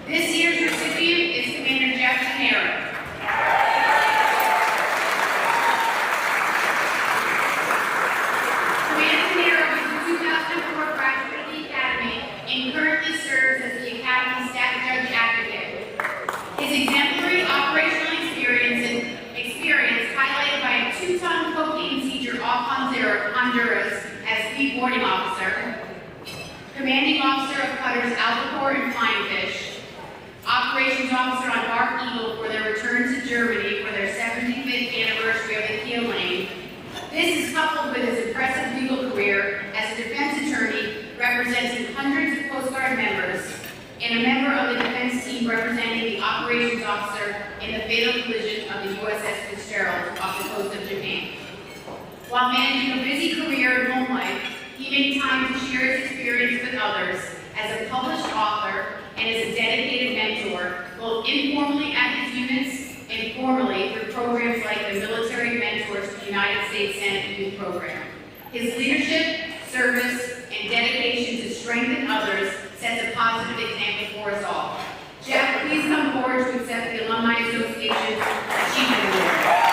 This year's recipient is Commander Jeff Tenero. Commander Tenero is a 2004 graduate of the Academy and currently serves as the Academy Staff Judge Advocate. His exemplary operational experience highlighted by a 2-ton cocaine seizure off Honduras as lead boarding officer, commanding officer of cutters Albacore and Flying Fish, operations officer on Dark Eagle for their return to Germany for their 75th anniversary of the Keel Lane. This is coupled with his impressive legal career as a defense attorney representing hundreds of Coast Guard members and a member of the defense team representing the operations officer in the fatal collision of the USS Fitzgerald off the coast of Japan. While managing a busy career and home life, he made time to share his experience with others as a published author and as a dedicated mentor, both informally at his units and formally through programs like the Military Mentors to the United States Senate Youth Program. His leadership, service, and dedication to strengthen others sets a positive example for us all. Jeff, please come forward to accept the Alumni Association's Achievement Award.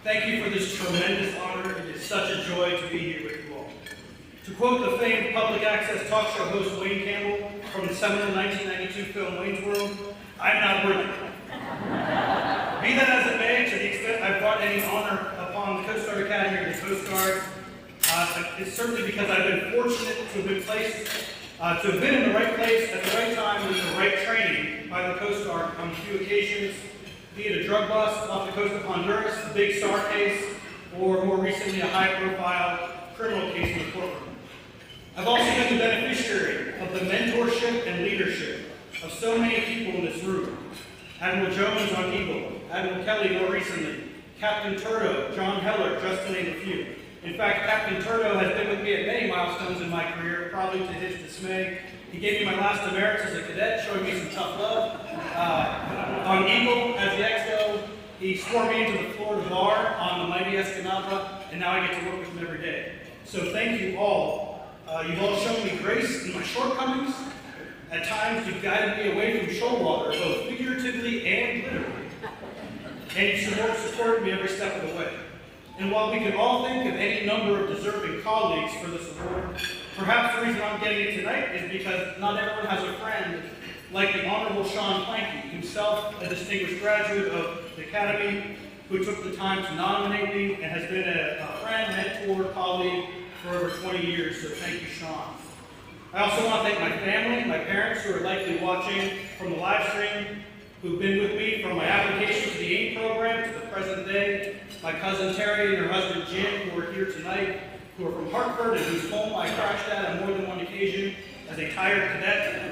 Thank you for this tremendous honor. It is such a joy to be here with you all. To quote the famed public access talk show host Wayne Campbell from the seminal 1992 film Wayne's World, I'm not worthy. Be that as it may, to the extent I've brought any honor upon the Coast Guard Academy or the Coast Guard, it's certainly because I've been fortunate to have been to have been in the right place at the right time with the right training by the Coast Guard on a few occasions, be it a drug bust off the coast of Honduras, the Big SAR case, or more recently a high-profile criminal case in the courtroom. I've also been the beneficiary of the mentorship and leadership of so many people in this room. Admiral Jones on Eagle, Admiral Kelly more recently, Captain Turdo, John Heller, just to name a few. In fact, Captain Turdo has been with me at many milestones in my career, probably to his dismay. He gave me my last demerits as a cadet, showing me some tough love. On Eagle, as the XO, he swore me into the Florida bar on the mighty Escanaba, and now I get to work with him every day. So thank you all. You've all shown me grace in my shortcomings. At times, you've guided me away from shoal water, both figuratively and literally. And you've supported me every step of the way. And while we can all think of any number of deserving colleagues for this award, perhaps the reason I'm getting it tonight is because not everyone has a friend like the Honorable Sean Planky, himself a distinguished graduate of the Academy, who took the time to nominate me and has been a friend, mentor, colleague for over 20 years, so thank you, Sean. I also want to thank my family, my parents who are likely watching from the live stream, who've been with me from my application to the AIM program to the present day, my cousin Terry and her husband Jim, who are here tonight, who are from Hartford and whose home I crashed at on more than one occasion as a tired cadet.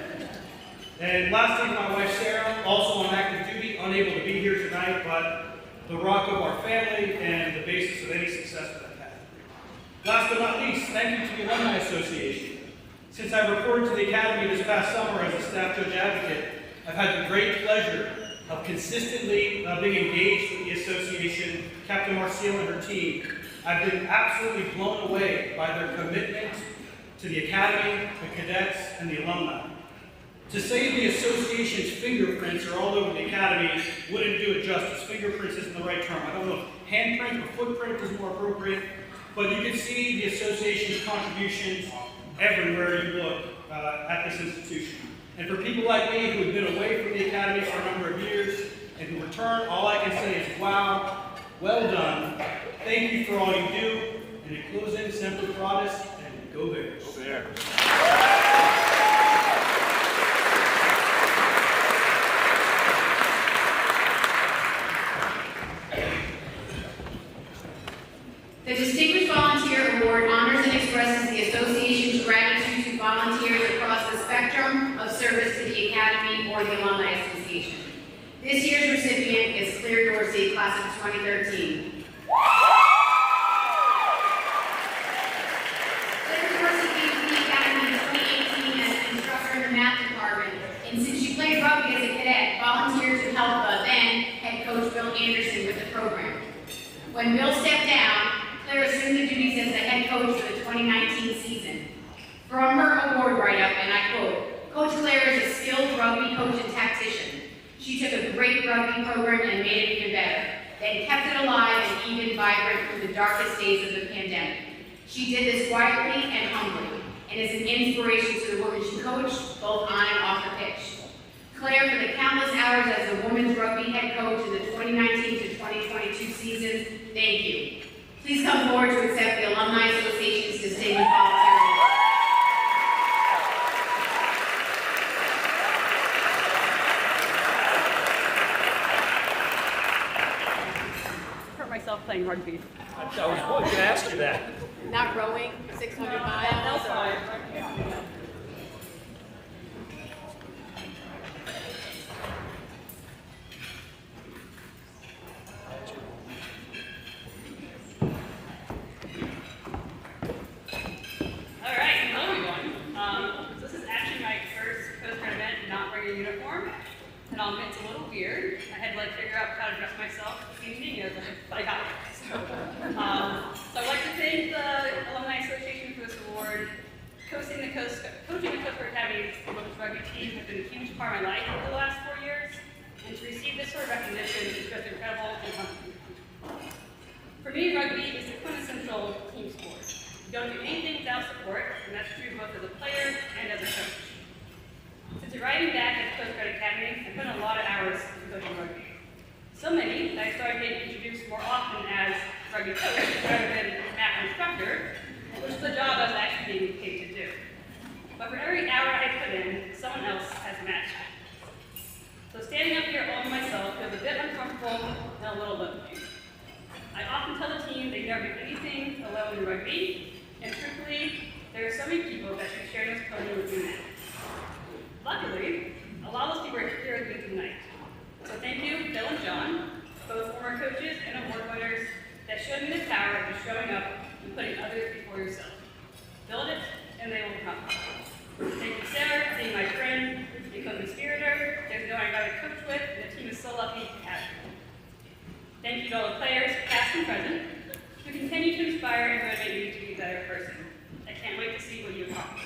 And lastly, my wife Sarah, also on active duty, unable to be here tonight, but the rock of our family and the basis of any success that I've had. Last but not least, thank you to the Alumni Association. Since I reported to the Academy this past summer as a staff judge advocate, I've had the great pleasure of consistently being engaged with the association, Captain Marcial and her team. I've been absolutely blown away by their commitment to the Academy, the cadets, and the alumni. To say the association's fingerprints are all over the Academy wouldn't do it justice. Fingerprints isn't the right term. I don't know if handprint or footprint is more appropriate, but you can see the association's contributions everywhere you look at this institution. And for people like me who have been away from the Academy for a number of years and who return, all I can say is, wow, well done. Thank you for all you do. And in closing, simply gratis and go Bears. Go Bears. This year's recipient is Claire Dorsey, class of 2013. Claire Dorsey came to the Academy in 2018 as an instructor in the math department, and since she played rugby as a cadet, volunteered to help then head coach Bill Anderson with the program. When Bill stepped down, Claire assumed the duties as the head coach for the 2019 season. From her award write-up, and I quote, "Coach Claire is a skilled rugby coach and tactician. She took a great rugby program and made it even better, then kept it alive and even vibrant through the darkest days of the pandemic. She did this quietly and humbly, and is an inspiration to the women she coached, both on and off the pitch. Claire, for the countless hours as the women's rugby head coach in the 2019 to 2022 season, thank you. Please come forward to accept the Alumni Association's Distinguished Volunteer Award." Hurt myself playing rugby. I was going to ask you that. Not rowing 600 miles. That's fine. Uniform, and I'll admit it's a little weird. I had to figure out how to dress myself this evening as I got it. So I'd like to thank the Alumni Association for this award. Coaching the Coast Guard Academy women's rugby team has been a huge part of my life over the last 4 years, and to receive this sort of recognition is just incredible and humbling. For me, rugby is the quintessential team sport. You don't do anything without support, and that's true both as a player and as a coach. Since arriving back at the Coast Guard Academy, I've put in a lot of hours in coaching rugby. So many that I started getting introduced more often as rugby coach rather than math instructor, which is the job I was actually being paid to do. But for every hour I put in, someone else has matched it. So standing up here all by myself feels a bit uncomfortable and a little lonely. I often tell the team they never do anything alone in rugby, and truthfully, there are so many people that should share this podium with me now. Luckily, a lot of those people are here with me tonight. So thank you, Bill and John, both former coaches and award winners that showed me the power of just showing up and putting others before yourself. Build it, and they will come. Thank you, Sarah, for being my friend and co-conspirator. There's no one I'd rather coach with, and the team is so lucky to have you. Thank you to all the players, past and present, who continue to inspire and motivate me to be a better person. I can't wait to see what you accomplish.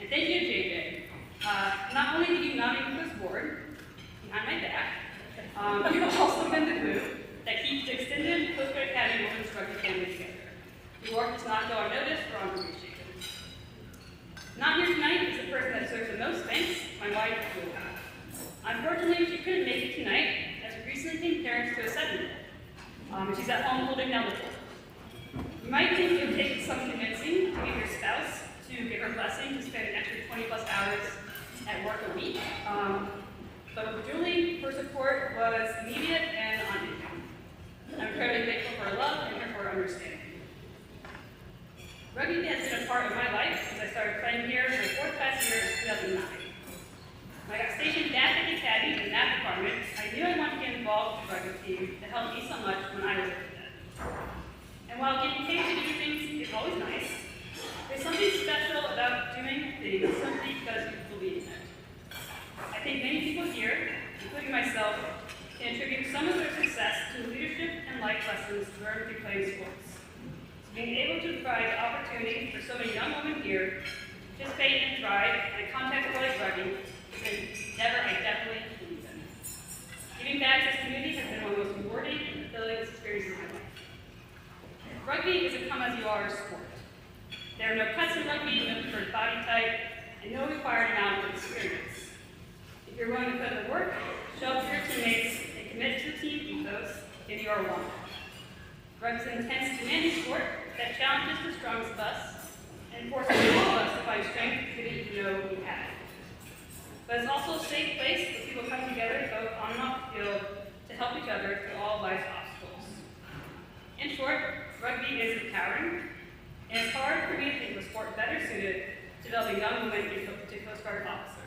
And thank you to JJ. Not only did you nominate me for this board, behind my back, you've also been the glue that keeps the extended Coast Guard Academy women's rugby family together. Your work does not go unnoticed or unappreciated. Not here tonight is the person that deserves the most thanks, my wife, Luca. Unfortunately, she couldn't make it tonight, as we recently became parents to a 7-year-old. She's at home holding down the fort. You might think it would take some convincing to get your spouse to give her blessing to spend an extra 20+ hours at work a week. But with Julie, her support was immediate and unending. I'm incredibly grateful for her love and for her understanding. Rugby has been a part of my life since I started playing here for the 4th class year in 2009. When I got stationed back at the Academy in that department, I knew I wanted to get involved with the rugby team that helped me so much when I was a cadet. And while getting paid to do things is always nice, there's something special about doing things simply because you believe in it. I think many people here, including myself, can attribute some of their success to leadership and life lessons learned through playing sports. So being able to provide the opportunity for so many young women here to participate and thrive in a context like rugby is an endeavor I definitely believe in. Giving back to this community has been one of the most rewarding and fulfilling experiences of my life. Rugby is a come-as-you-are sport. There are no cuts in rugby, no preferred body type, and no required amount of experience. If you're willing to put in the work, show up for your teammates, and commit to the team ethos, then you are one. Rugby is an intense, demanding sport that challenges the strongest of us and forces all of us to find strength we didn't even know we had. But it's also a safe place where people come together, both on and off the field, to help each other through all life's obstacles. In short, rugby is empowering, and it's hard for me to think of a sport better suited to developing young women into Coast Guard officers.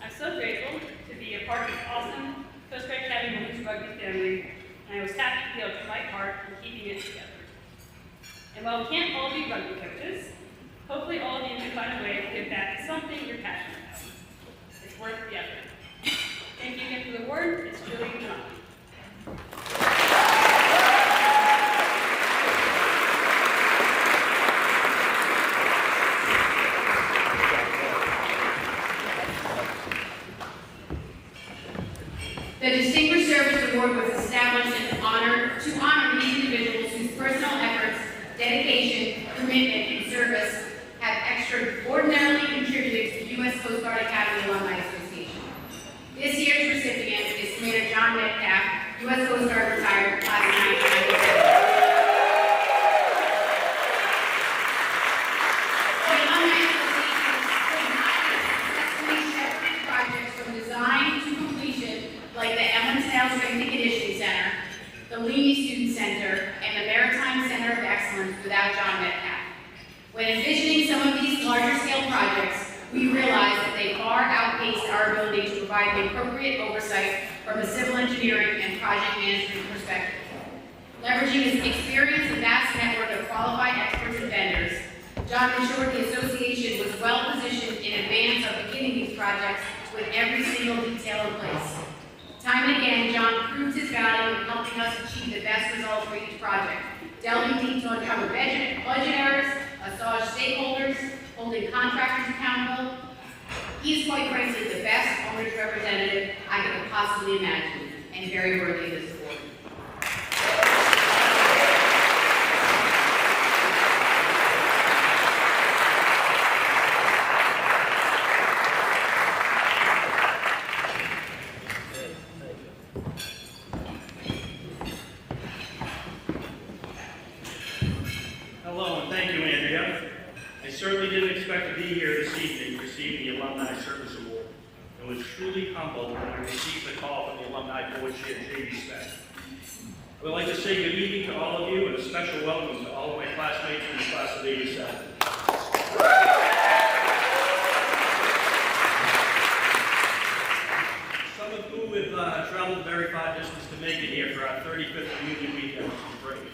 I'm so grateful to be a part of this awesome and I was happy to be able to try part in keeping it together. And while we can't all be rugby coaches, hopefully all of you can find a way to give back to something you're passionate about. It's worth the effort. Thank you again for the award. It's truly an honor. The Distinguished Service Award was established to honor these individuals whose personal efforts, dedication, commitment, and service have extraordinarily contributed to the U.S. Coast Guard Academy Alumni Association. This year's recipient is Commander John Metcalf, U.S. Coast Guard retired, class of 1997. The Alumni Association has successfully shepherded projects from design to completion, like the Ellen Sales Strength and Conditioning Center, the Alumni Student Center, and the Maritime Center of Excellence without John Metcalf. When envisioning some of these larger scale projects, we realized that they far outpaced our ability to provide the appropriate oversight from a civil engineering and project management perspective. Leveraging his experience and vast network of qualified experts and vendors, John ensured the association was well positioned in advance of beginning these projects with every single detail in place. Time and again, John proved his value in helping us achieve the best results for each project, delving deep to uncover budget errors, massage stakeholders, holding contractors accountable. He is quite frankly the best owner's representative I could have possibly imagined, and very worthy of this award. Hello, and thank you, Andrea. I certainly didn't expect to be here this evening receiving the Alumni Service Award, and was truly humbled when I received the call from the Alumni Board Chair, J.D. Smith. I would like to say good evening to all of you, and a special welcome to all of my classmates from the class of '87. Some of who have traveled very far distance to make it here for our 35th reunion weekend, which is great.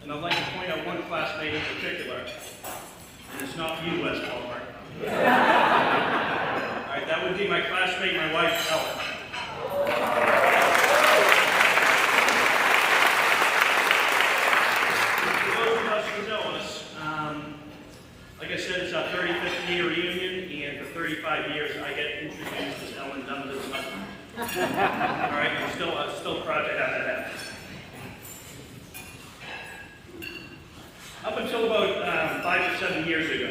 And I'd like to point out one classmate in particular, and it's not you, Wes Palmer. All right, that would be my classmate, my wife, Ellen. For those of us who know us, like I said, it's our 35th year reunion, and for 35 years I get introduced as Ellen Duncan's husband. All right, I'm still proud to have that happen. Up until about 5 to 7 years ago,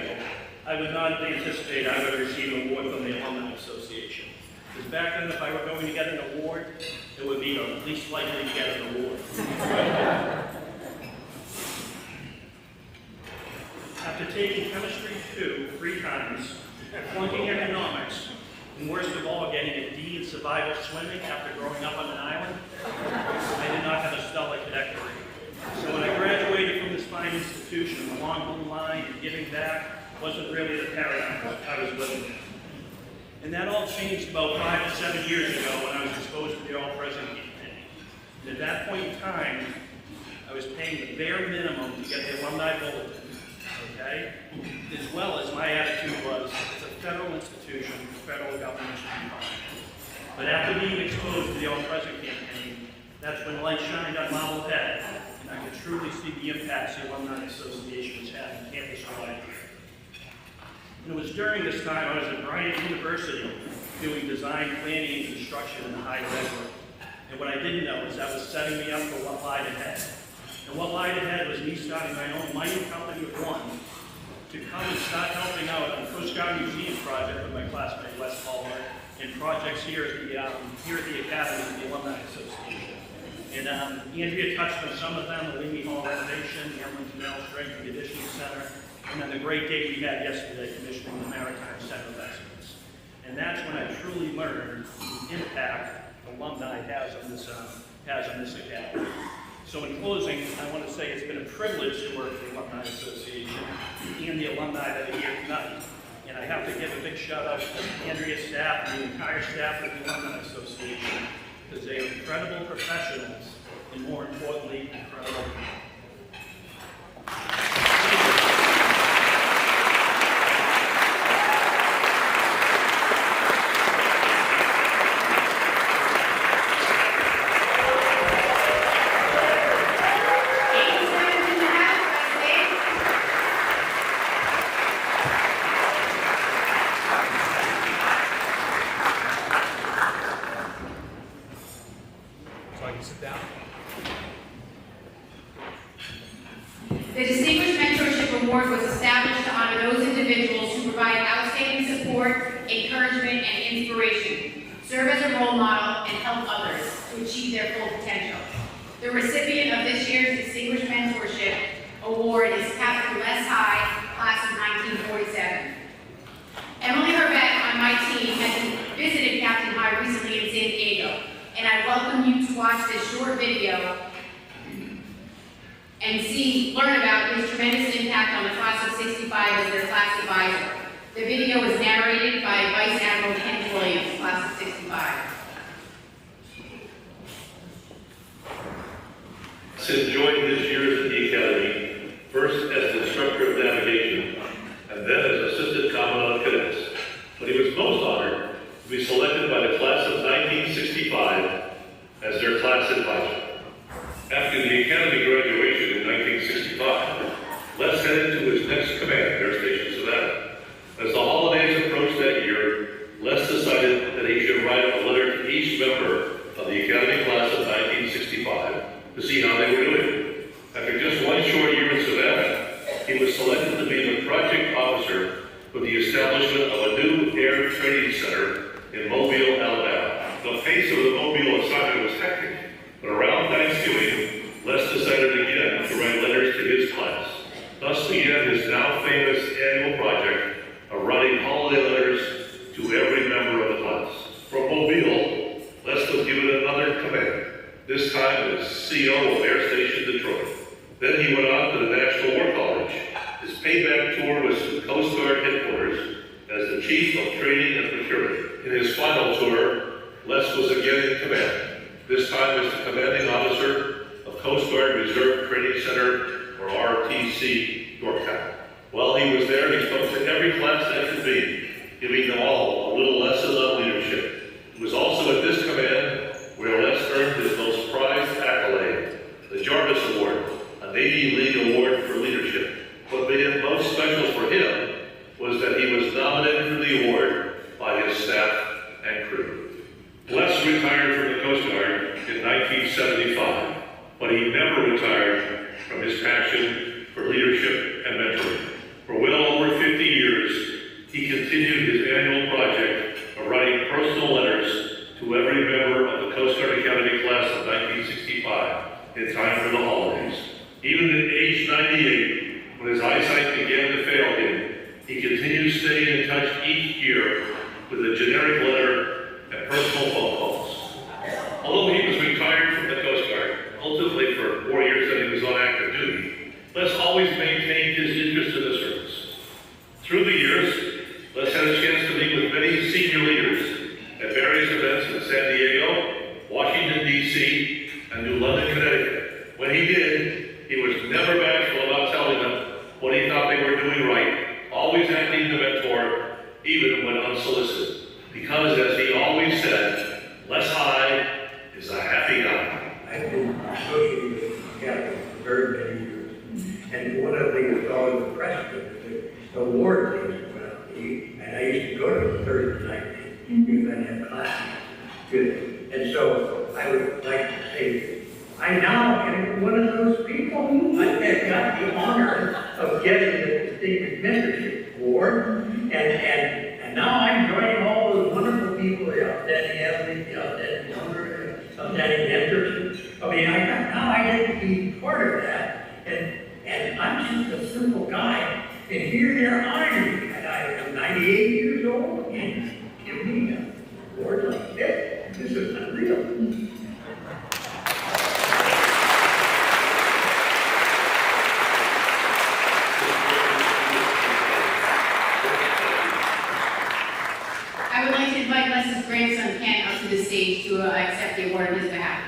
I would not anticipate I would receive an award from the Alumni Association. Because back then, if I were going to get an award, it would be the least likely to get an award. After taking Chemistry 2 3 times, flunking economics, and worst of all, getting a D in survival swimming after growing up on an island, I did not have a stellar cadet career. So when I graduated from this fine institution, the long blue line and giving back wasn't really the paradigm I was living in. And that all changed about 5 to 7 years ago when I was exposed to the All-President campaign. And at that point in time, I was paying the bare minimum to get the alumni bulletin, okay? As well as my attitude was, it's a federal institution, the federal government should be fine. But after being exposed to the All-President campaign, that's when light shined on Marblehead, and I could truly see the impacts the Alumni Association has had on campus-wide here. And it was during this time I was at Bryant University doing design, planning, and construction in the higher ed world. And what I didn't know is that was setting me up for what lied ahead. And what lied ahead was me starting my own mining company of one to come and start helping out on the Coast Guard Museum project with my classmate Wes Palmer and projects here at the Academy, the Alumni Association. And Andrea touched on some of them, the Leamy Hall renovation, the Ellen Strength and Conditioning Center, and then the great day we had yesterday commissioning the Maritime Center of Excellence. And that's when I truly learned the impact alumni has on this academy. So in closing, I want to say it's been a privilege to work for the Alumni Association and the alumni that are here tonight. And I have to give a big shout out to Andrea's staff and the entire staff of the Alumni Association, because they are incredible professionals and more importantly, incredible people. So I can sit down. The Distinguished Mentorship Award was established to honor those individuals who provide outstanding support, encouragement, and inspiration, serve as a role model, and help others to achieve their full potential. The recipient of this year's Distinguished Mentorship Award is Captain Les High, class of 1947. Emily Herbeck on my team has visited Captain High recently in San Diego, and I welcome you to watch this short video and learn about his tremendous impact on the class of 65 as their class advisor. The video was narrated by Vice Admiral Ken Williams, class of 65. Sid joined this year's at the Academy, first as the instructor of navigation, and then as assistant commandant of cadets. But he was most honored to be selected by the class of 1965 as their class advisor. After the Academy graduation in 1965, Les headed to his next command, Air Station Savannah. As the holidays approached that year, Les decided that he should write a letter to each member of the Academy class of 1965 to see how they were doing. After just one short year in Savannah, he was selected to be the project officer for the establishment of a new air training center in Mobile, Alabama. The pace of the Mobile assignment was hectic, but around Thanksgiving, Les decided again to write letters to his class. Thus began his now famous annual project of writing holiday letters to every member of the class. From Mobile, Les was given another command, this time as CO of Air Station Detroit. Then he went on to the National War College. His payback tour was to Coast Guard headquarters as the Chief of Training and Procurement. In his final tour, Les was again in command, this time as the Commanding Officer of Coast Guard Reserve Training Center, or RTC, Yorktown. While he was there, he spoke to every class that could be, giving them all a little lesson on leadership. It was also at this command where Les earned his most prized accolade, the Jarvis Award, a Navy League award for leadership. What made it most special for him was that he was nominated for the award by his staff and crew. Les retired from the Coast Guard in 1975, but he never retired from his passion for leadership and mentoring. For well over 50 years, he continued his annual project of writing personal letters to every member of the Coast Guard Academy class of 1965 in time for the holidays. Even at age 98, when his eyesight began to fail him, he continued staying in touch each year with a generic letter and personal phone calls. Although he was retired from the Coast Guard, ultimately for 4 years that he was on active duty, Les always maintained his interest in the service. Through the years, Les had a chance to meet with many senior leaders at various events in San Diego, Washington, D.C., and New London, Connecticut. When he did, he was never bashful about telling them what he thought they were doing right, always acting to mentor, even when unsolicited. Because, as he always said, Les High is a happy guy. I've been associated with the Academy for very many years. And one of the things that's always impressed me is the award things went out. And I used to go to the Thursday night because I had classes. Good. And so I would like to say, I now am one of those people who have got the honor of getting the Distinguished Mentorship Award. And now I'm joining all those wonderful people, the outstanding athletes, the outstanding donors, outstanding mentors. I mean, now I get to be part of that. And I'm just a simple guy. And here they're honoring me. And I am 98 years old and give me an award like this. This is unreal. I would like to invite Les's grandson Ken up to the stage to accept the award on his behalf.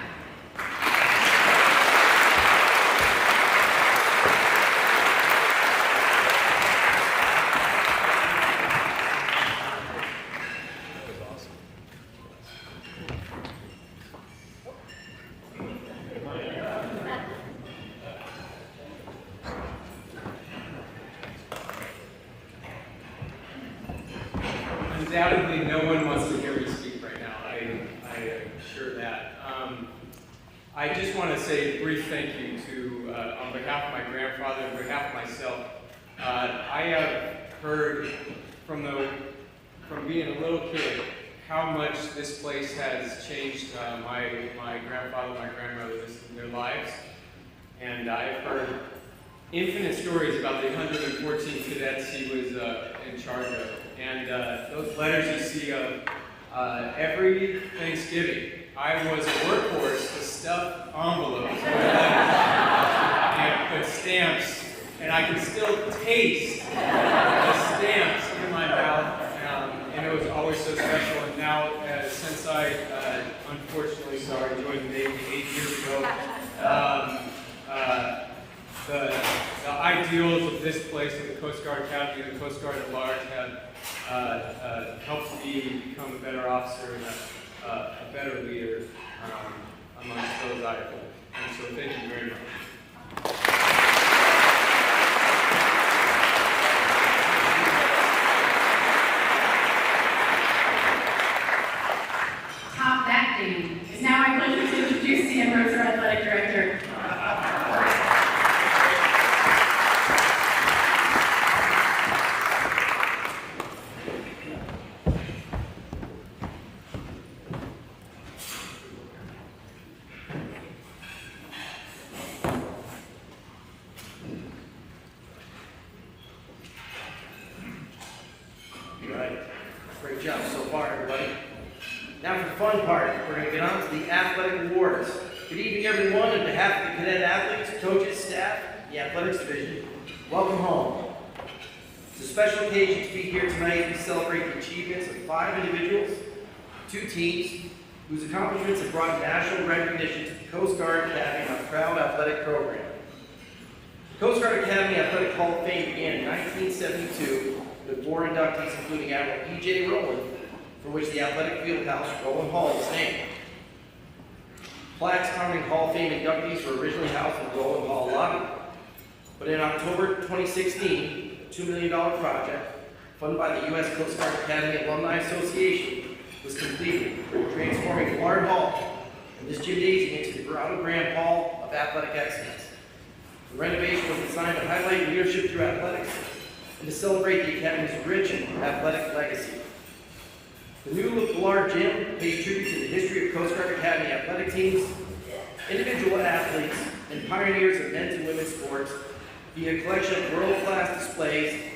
undoubtedly no one wants to hear me speak right now. I am sure that. I just want to say a brief thank you to, on behalf of my grandfather, on behalf of myself. I have heard from being a little kid how much this place has changed my grandfather, my grandmother, their lives. And I've heard infinite stories about the 114 cadets he was in charge of. And those letters you see of every Thanksgiving, I was a workhorse to stuff envelopes with letters and put stamps, and I can still taste the stamps in my mouth, and it was always so special. And now, since I unfortunately joined the Navy 8 years ago, the ideals of this place, of the Coast Guard Academy, and the Coast Guard at large, have helped me become a better officer and a better leader amongst those ideals. And so thank you very much. Top that game. It's now my pleasure to introduce the Mercer Athletic Director. Right. Great job so far, everybody. Now for the fun part, we're going to get on to the athletic awards. Good evening, everyone. On behalf of the cadet athletes, coaches, staff, the athletics division, welcome home. It's a special occasion to be here tonight to celebrate the achievements of 5 individuals, 2 teams, whose accomplishments have brought national recognition to the Coast Guard Academy and our proud athletic program. The Coast Guard Academy Athletic Hall of Fame began in 1972 with 4 inductees, including Admiral E.J. Rowland, for which the athletic field house, Rowland Hall, is named. Plaques honoring Hall of Fame inductees were originally housed in the Rowland Hall lobby, but in October 2016, a $2 million project, funded by the U.S. Coast Guard Academy Alumni Association, was completed, transforming Lard Hall and this gymnasium into the Geraldo Graham Hall of Athletic Excellence. The renovation was designed to highlight leadership through athletics and to celebrate the Academy's rich athletic legacy. The new Lard Gym pays tribute to the history of Coast Guard Academy athletic teams, individual athletes, and pioneers of men's and women's sports via a collection of world-class displays.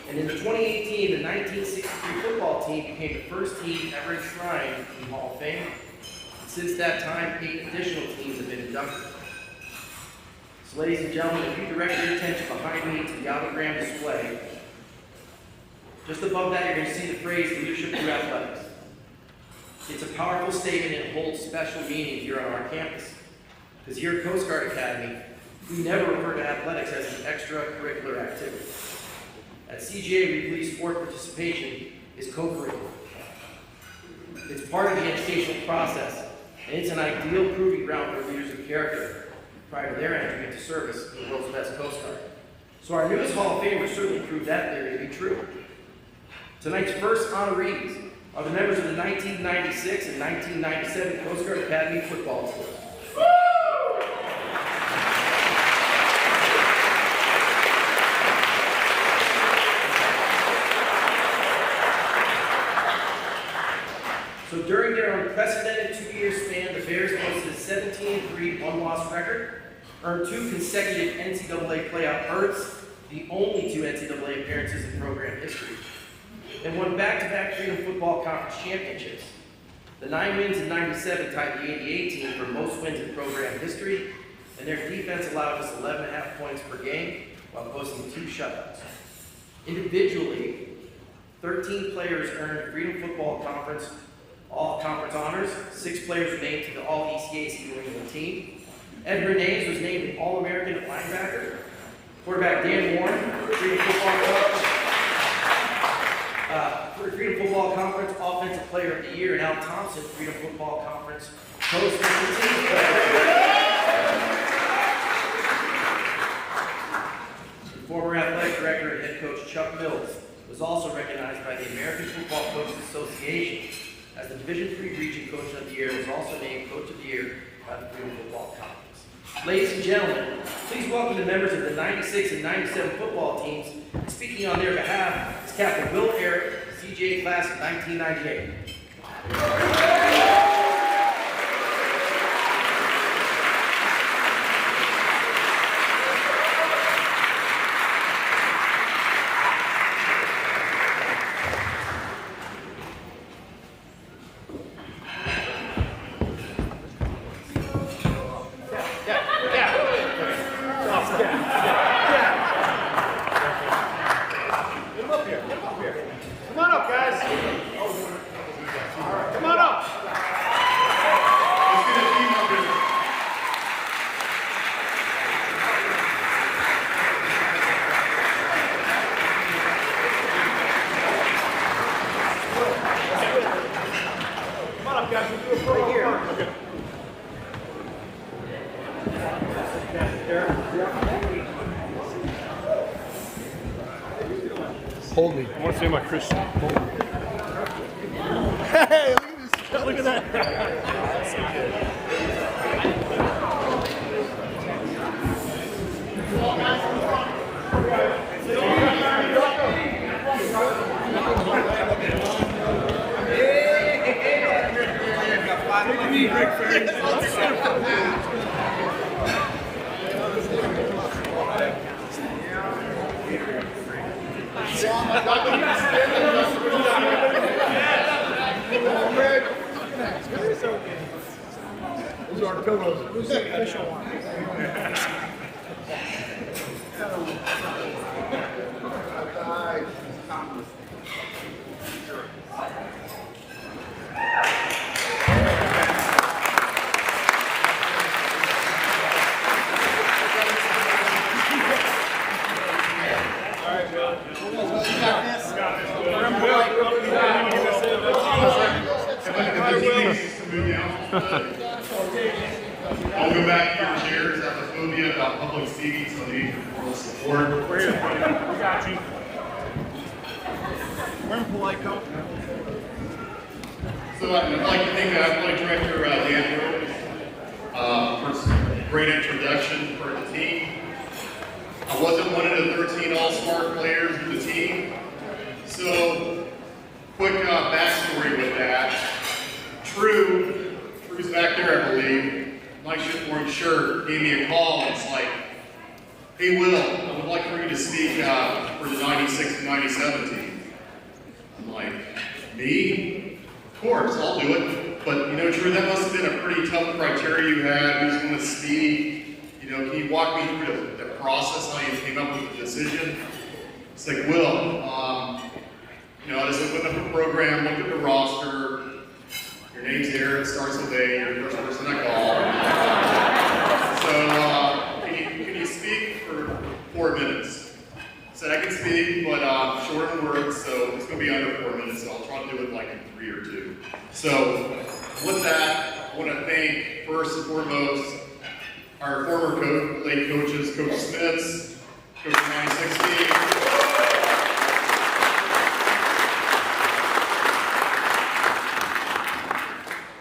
And in 2018, the 1963 football team became the first team ever enshrined in the Hall of Fame. Since that time, 8 additional teams have been inducted. So, ladies and gentlemen, if you direct your attention behind me to the hologram display, just above that, you're going to see the phrase leadership through athletics. It's a powerful statement and it holds special meaning here on our campus. Because here at Coast Guard Academy, we never refer to athletics as an extracurricular activity. At CGA, we believe sport participation is co-curricular. It's part of the educational process, and it's an ideal proving ground for leaders of character prior to their entry into service in the world's best Coast Guard. So our newest Hall of Famers certainly proved that theory to be true. Tonight's first honorees are the members of the 1996 and 1997 Coast Guard Academy football teams. So during their unprecedented 2-year span, the Bears posted a 17-3 one-loss record, earned 2 consecutive NCAA playoff berths, the only 2 NCAA appearances in program history, and won back-to-back Freedom Football Conference championships. The 9 wins in '97 tied the '88 team for most wins in program history, and their defense allowed us 11.5 points per game while posting 2 shutouts. Individually, 13 players earned Freedom Football Conference All-Conference honors. 6 players were named to the All-ECAC New England team. Ed Renays was named an All-American linebacker. Quarterback Dan Warren, Freedom Football Conference Offensive Player of the Year, and Al Thompson, Freedom Football Conference Coach Team Player. Former athletic director and head coach Chuck Mills was also recognized by the American Football Coaches Association as the Division III Region Coach of the Year, and was also named Coach of the Year by the Freedom Football Conference. Ladies and gentlemen, please welcome the members of the 96 and 97 football teams. Speaking on their behalf is Captain Will Eric, CJ Class of 1998. Come on up, guys. Come on up. Let's get a team up here. Come on up, guys. We'll do a photo right here. Okay. Hold me. I want to say my Christian. Hey, look at this. Look at that. So good. Look at me, Rick Ferry. Those are our pillows. Who's the official one? I'll go back to your chairs. I have a phobia about public speaking, so I need your moral support. We're here, buddy. We got you. We're in polite coat. So I'd like to thank Athletic Director Dan for some great introduction for the team. I wasn't one of the 13 all-star players of the team. So, quick backstory with that. Drew's back there, I believe. My orange shirt gave me a call and it's like, hey Will, I would like for you to speak for the 96 and 97 team. I'm like, me? Of course, I'll do it. But you know, Drew, that must have been a pretty tough criteria you had. Who's going to speak? You know, can you walk me through the process, how you came up with the decision? It's like, Will, you know, I just opened up a program, looked at the roster. Your name's here, it starts with A, you're the first person I call. So, can you speak for 4 minutes? I said I can speak, but short in words, so it's going to be under 4 minutes, so I'll try to do it like in 3 or 2. So, with that, I want to thank, first and foremost, our former late coaches, Coach Smiths, Coach 916.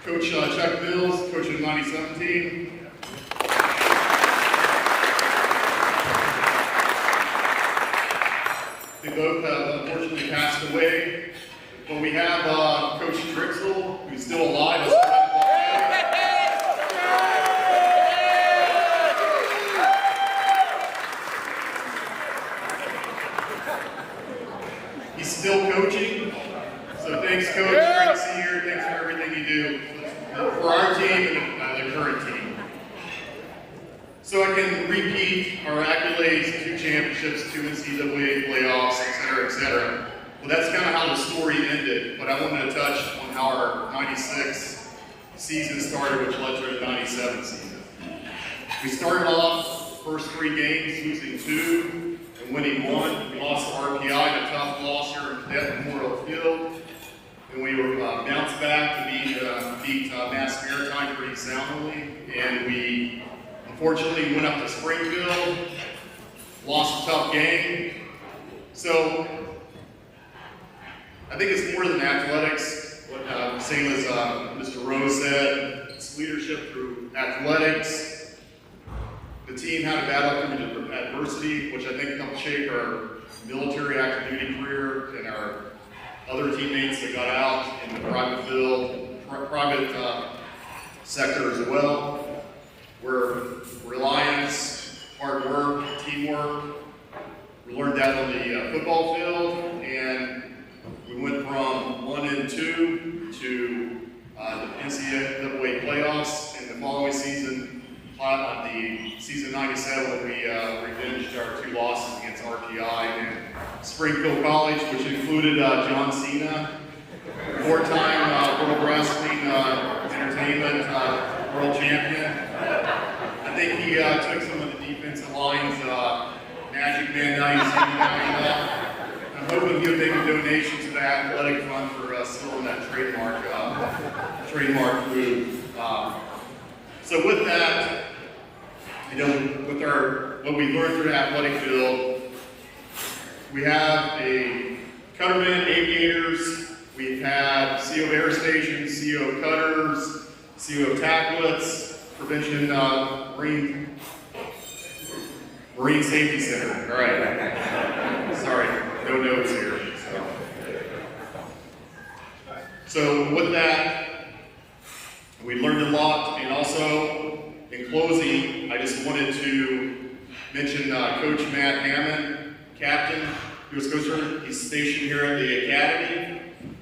Coach Chuck Mills, coach of 2017. They both have unfortunately passed away. But we have Coach Drixel, who's still alive. He's still coaching. So thanks, Coach. Great to see you here. Thanks for everything you do for our team and the current team. So I can repeat our accolades, 2 championships, 2 NCAA playoffs, et cetera, Well, that's kind of how the story ended, but I wanted to touch on how our 96 season started, which led to the 97 season. We started off first 3 games, losing 2 and winning 1. We lost to RPI in a tough loss here at Cadet Memorial Field. And we were bounced back to beat Mass Maritime pretty soundly. And we unfortunately went up to Springfield, lost a tough game. So I think it's more than athletics. Same as Mr. Rose said, it's leadership through athletics. The team had a battle through adversity, which I think helped shape our military active duty career and our other teammates that got out in the private field, private sector as well. We're reliance, hard work, teamwork. We learned that on the football field, and we went from 1 and 2 to the NCAA playoffs in the following season. The season 97, we revenged our 2 losses against RPI and Springfield College, which included John Cena, 4-time World Wrestling Entertainment World Champion. I think he took some of the defensive line's Magic Man 97. I'm hoping he'll make a donation to the athletic fund for still in that trademark move. So with that, with what we learned through the athletic field, we have a Cutterman Aviators, we've had CO Air Stations, CO Cutters, CO Tacklets, Prevention Marine Safety Center. All right. Sorry, no notes here. So with that, we learned a lot, and also in closing, I just wanted to mention Coach Matt Hammond, captain. He was coach. He's stationed here at the academy,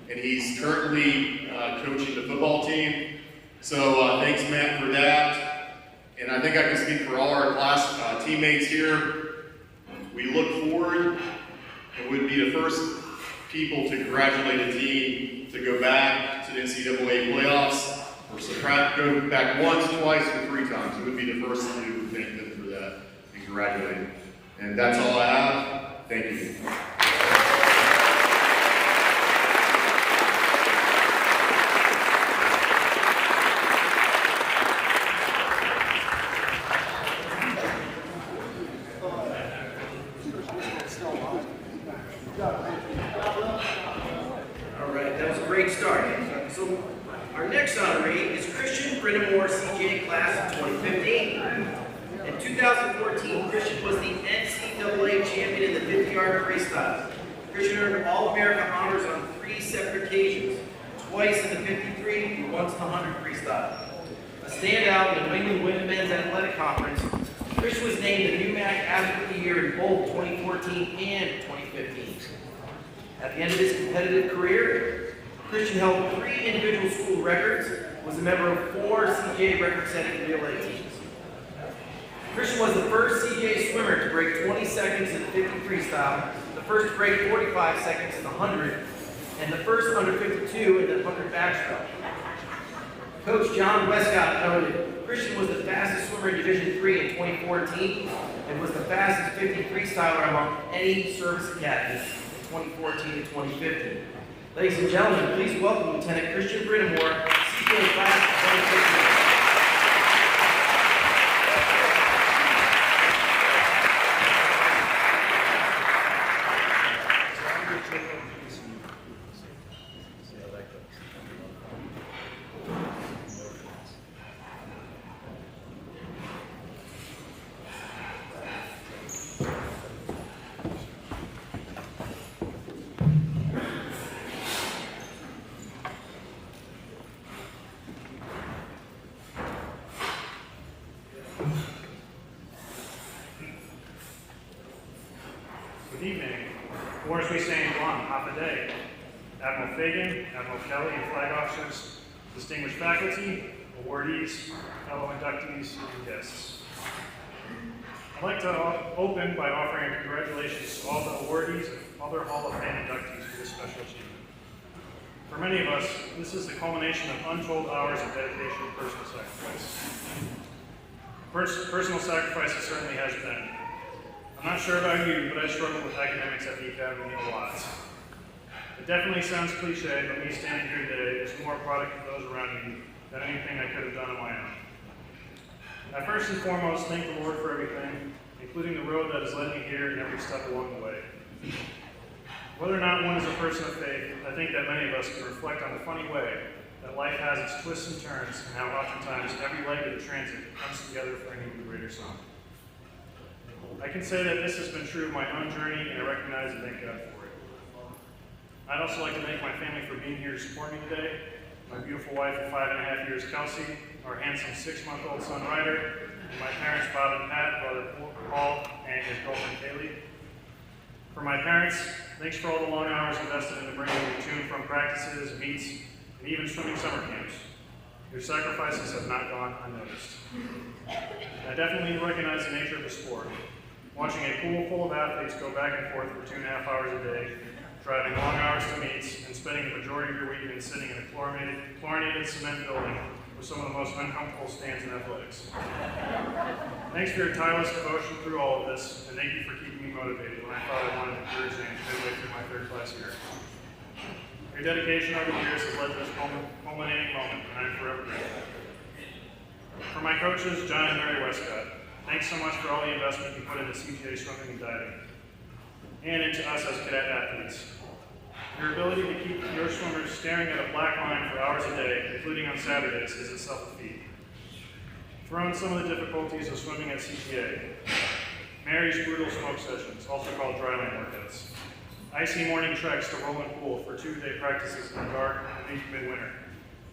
and he's currently coaching the football team. So thanks, Matt, for that. And I think I can speak for all our class teammates here. We look forward and would be the first people to congratulate a team to go back to the NCAA playoffs, or go back once, twice, or 3 times. It would be the first to thank them for that and congratulate them. And that's all I have. Thank you. All right, that was a great start. So our next honoree is Christian Brennemore, CJ class of 2015. In 2014, Christian was the NCAA champion in the 50-yard freestyle. Christian earned All-America honors on 3 separate occasions, twice in the 53 and once in the 100 freestyle. A standout in the New England Women's Athletic Conference, Christian was named the NUMAC Athlete of the Year in both 2014 and 2015. At the end of his competitive career, Christian held 3 individual school records, was a member of 4 CJA record-setting relay teams. Christian was the first CJA swimmer to break 20 seconds in the 50 freestyle, the first to break 45 seconds in the 100, and the first under 52 in the 100 backstroke. Coach John Westcott noted, Christian was the fastest swimmer in Division III in 2014 and was the fastest 50 freestyler among any service academies in 2014 and 2015. Ladies and gentlemen, please welcome Lieutenant Christian Brennemore, CJA class of 2015. Good evening. Forest we saying one, half a day. Admiral Fagan, Admiral Kelly, and flag officers, distinguished faculty, awardees, fellow inductees, and guests. I'd like to open by offering a congratulations to all the awardees and other Hall of Fame inductees for this special achievement. For many of us, this is the culmination of untold hours of dedication and personal sacrifice. Personal sacrifice it certainly has been. I'm not sure about you, but I struggle with academics at the academy a lot. It definitely sounds cliche, but me standing here today is more a product of those around me than anything I could have done on my own. I first and foremost thank the Lord for everything, including the road that has led me here and every step along the way. Whether or not one is a person of faith, I think that many of us can reflect on the funny way that life has its twists and turns, and how oftentimes every leg of the transit comes together for an even greater sum. I can say that this has been true of my own journey, and I recognize and thank God for it. I'd also like to thank my family for being here to support me today. My beautiful wife of 5.5 years, Kelsey, our handsome 6-month-old son, Ryder, and my parents, Bob and Pat, brother Paul, and his girlfriend, Kaylee. For my parents, thanks for all the long hours invested into bringing me to and from practices, meets, and even swimming summer camps. Your sacrifices have not gone unnoticed. I definitely recognize the nature of the sport. Watching a pool full of athletes go back and forth for 2.5 hours a day, driving long hours to meets, and spending the majority of your weekend sitting in a chlorinated cement building with some of the most uncomfortable stands in athletics. Thanks for your tireless devotion through all of this, and thank you for keeping me motivated when I thought I wanted to career change midway through my 3rd class year. Your dedication over the years has led to this culminating moment, and I'm forever grateful. For my coaches, John and Mary Westcott, thanks so much for all the investment you put into CGA swimming and diving, and into us as cadet athletes. Your ability to keep your swimmers staring at a black line for hours a day, including on Saturdays, is itself a feat. Throw in some of the difficulties of swimming at CGA. Mary's brutal smoke sessions, also called dryland workouts. Icy morning treks to Rolling Pool for 2-day practices in the dark and deep midwinter.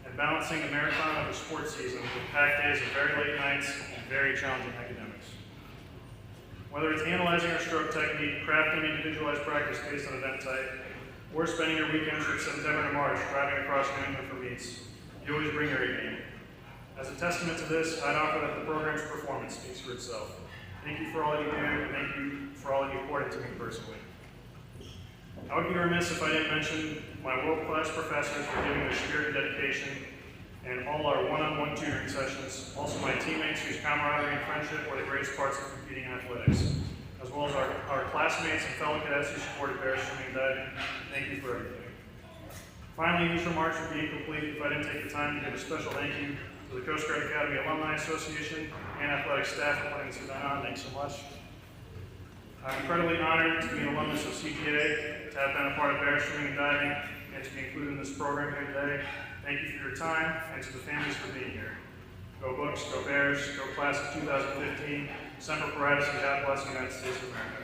And balancing the marathon of the sports season with packed days of very late nights and very challenging academics. Whether it's analyzing our stroke technique, crafting individualized practice based on event type, or spending your weekends from September to March driving across New England for meets, you always bring your A game. As a testament to this, I'd offer that the program's performance speaks for itself. Thank you for all that you do, and thank you for all that you poured into me personally. I would be remiss if I didn't mention my world-class professors for giving their spirited dedication, and all our one-on-one tutoring sessions, also my teammates whose camaraderie and friendship were the greatest parts of competing in athletics, as well as our classmates and fellow cadets who supported Bears swimming and diving. Thank you for everything. Finally, these remarks would be incomplete if I didn't take the time to give a special thank you to the Coast Guard Academy Alumni Association and athletic staff for putting this event on. Thanks so much. I'm incredibly honored to be an alumnus of CGA, to have been a part of Bears swimming and diving, and to be included in this program here today. Thank you for your time, and to the families for being here. Go Books, go Bears, go Class of 2015, Semper Paratus, and God bless the United States of America.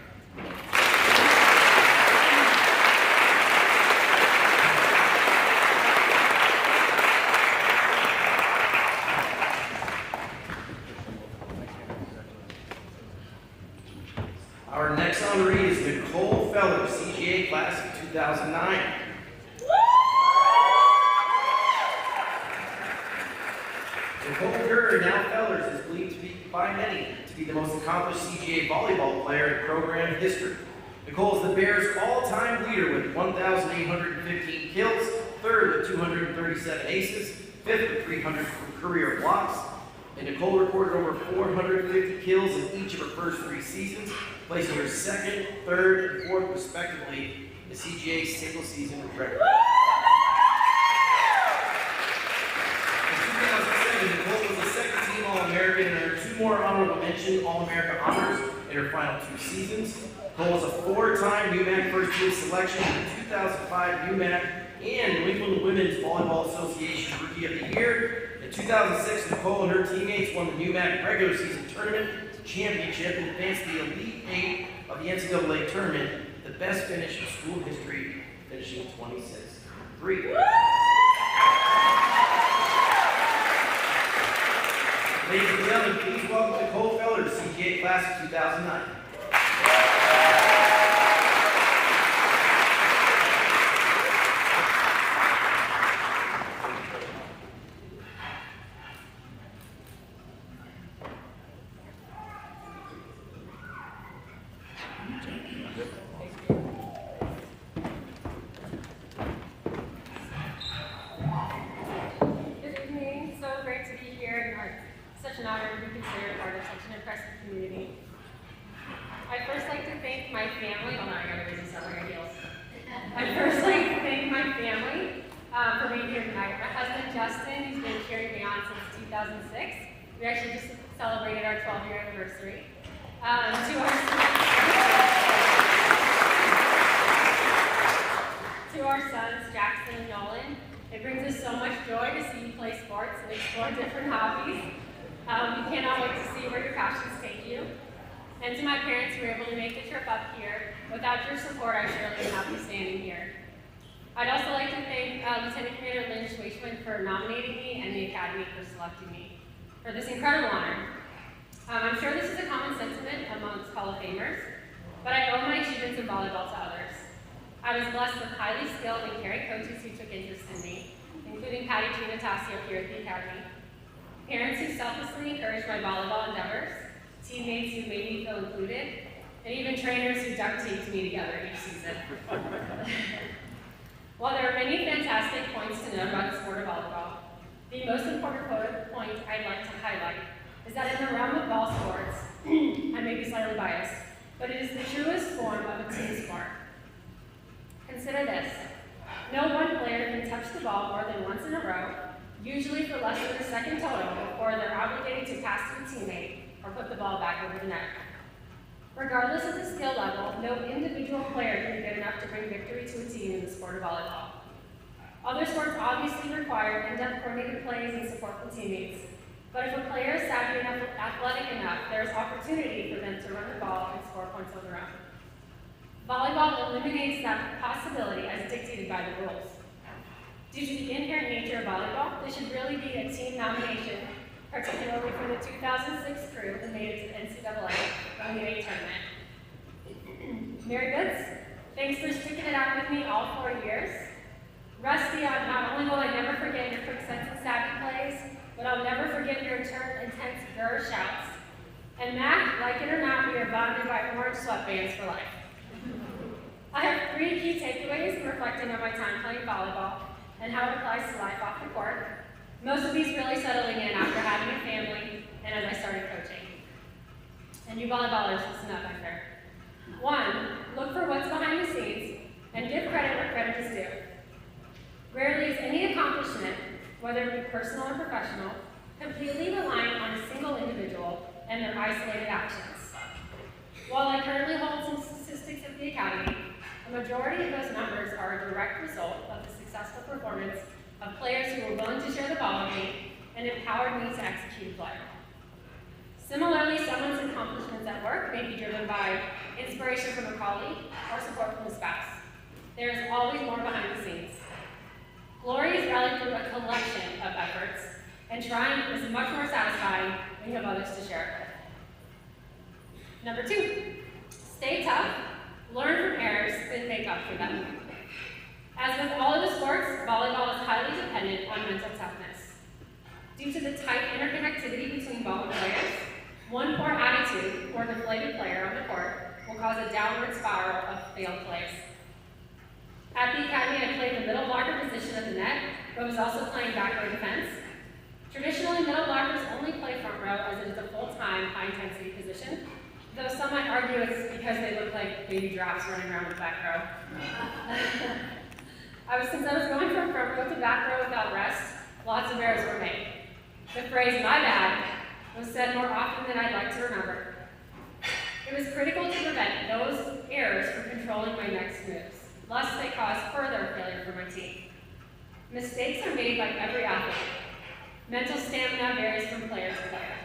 Our next honoree is Nicole Feller, CGA Class of 2009. Nicole Gurr, now Fellers, is believed to be, by many, to be the most accomplished CGA volleyball player in program history. Nicole is the Bears' all-time leader with 1,815 kills, 3rd with 237 aces, 5th with 300 career blocks, and Nicole recorded over 450 kills in each of her first 3 seasons, placing her 2nd, 3rd, and 4th respectively in the CGA single season record. Nicole was a 2nd team All-American and earned 2 more honorable mention All-America honors in her final 2 seasons. Nicole was a 4-time UMAC first team selection in the 2005 UMAC and New England Women's Volleyball Association Rookie of the Year. In 2006, Nicole and her teammates won the UMAC regular season tournament championship and advanced the Elite 8 of the NCAA tournament, the best finish in school history, finishing 26-3. Ladies and gentlemen, please welcome Nicole Feller to CGA Class of 2009. Such an honor to be considered part of such an impressive community. I'd first like to thank my family. Oh no, I gotta raise this up, I got heels. I'd first like to thank my family for being here tonight. My husband Justin, who's been cheering me on since 2006. We actually just celebrated our 12-year anniversary. To our sons, Jackson and Nolan. It brings us so much joy to see you play sports and explore different hobbies. We cannot wait to see where your passions take you. And to my parents who were able to make the trip up here, without your support, I surely would not be standing here. I'd also like to thank Lieutenant Commander Lynn Schweichman for nominating me and the Academy for selecting me for this incredible honor. I'm sure this is a common sentiment amongst Hall of Famers, but I owe my achievements in volleyball to others. I was blessed with highly skilled and caring coaches who took interest in me, including Patty Trinatassi up here at the Academy, parents who selflessly encouraged my volleyball endeavors, teammates who made me feel included, and even trainers who duct taped me together each season. While there are many fantastic points to note about the sport of volleyball, the most important point I'd like to highlight is that in the realm of ball sports, I may be slightly biased, but it is the truest form of a team sport. Consider this. No one player can touch the ball more than once in a row, usually for less than a second total, before they're obligated to pass to a teammate or put the ball back over the net. Regardless of the skill level, no individual player can be good enough to bring victory to a team in the sport of volleyball. Other sports obviously require in-depth coordinated plays and support from teammates, but if a player is savvy enough or athletic enough, there is opportunity for them to run the ball and score points on their own. Volleyball eliminates that possibility as dictated by the rules. Due to the inherent nature of volleyball, this should really be a team nomination, particularly for the 2006 crew who made it to the NCAA Alumni tournament. Mary Goods, thanks for sticking it out with me all 4 years. Rusty, not only will I never forget your quick sense and savvy plays, but I'll never forget your intense grr shouts. And Mac, like it or not, we are bonded by orange sweatbands for life. I have 3 key takeaways reflecting on my time playing volleyball and how it applies to life off the court. Most of these really settling in after having a family and as I started coaching. And you volleyballers, listen up out there. 1, look for what's behind the scenes and give credit where credit is due. Rarely is any accomplishment, whether it be personal or professional, completely reliant on a single individual and their isolated actions. While I currently hold some statistics at the Academy, a majority of those numbers are a direct result of the successful performance of players who were willing to share the ball with me and empowered me to execute play. Similarly, someone's accomplishments at work may be driven by inspiration from a colleague or support from a spouse. There is always more behind the scenes. Glory is rallied through a collection of efforts, and triumph is much more satisfying when you have others to share it with. Number 2, stay tough, learn from errors, and make up for them. As with all of the sports, volleyball is highly dependent on mental toughness. Due to the tight interconnectivity between ball and players, one poor attitude or deflated player on the court will cause a downward spiral of failed plays. At the Academy, I played the middle blocker position of the net, but was also playing back row defense. Traditionally, middle blockers only play front row as it is a full-time, high-intensity position, though some might argue it's because they look like baby giraffes running around the back row. Since I was going from front row to back row without rest, lots of errors were made. The phrase, "my bad," was said more often than I'd like to remember. It was critical to prevent those errors from controlling my next moves, lest they cause further failure for my team. Mistakes are made by every athlete. Mental stamina varies from player to player.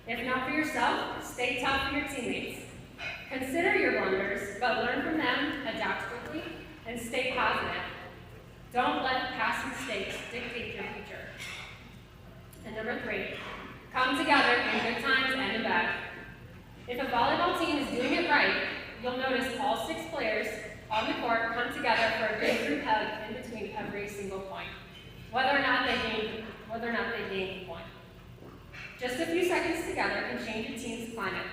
If not for yourself, stay tough for your teammates. Consider your blunders, but learn from them, adapt quickly, and stay positive. Don't let past mistakes dictate your future. And number 3, come together in good times and in bad. If a volleyball team is doing it right, you'll notice all 6 players on the court come together for a big group hug in between every single point, whether or not they gain the point. Just a few seconds together can change a team's climate.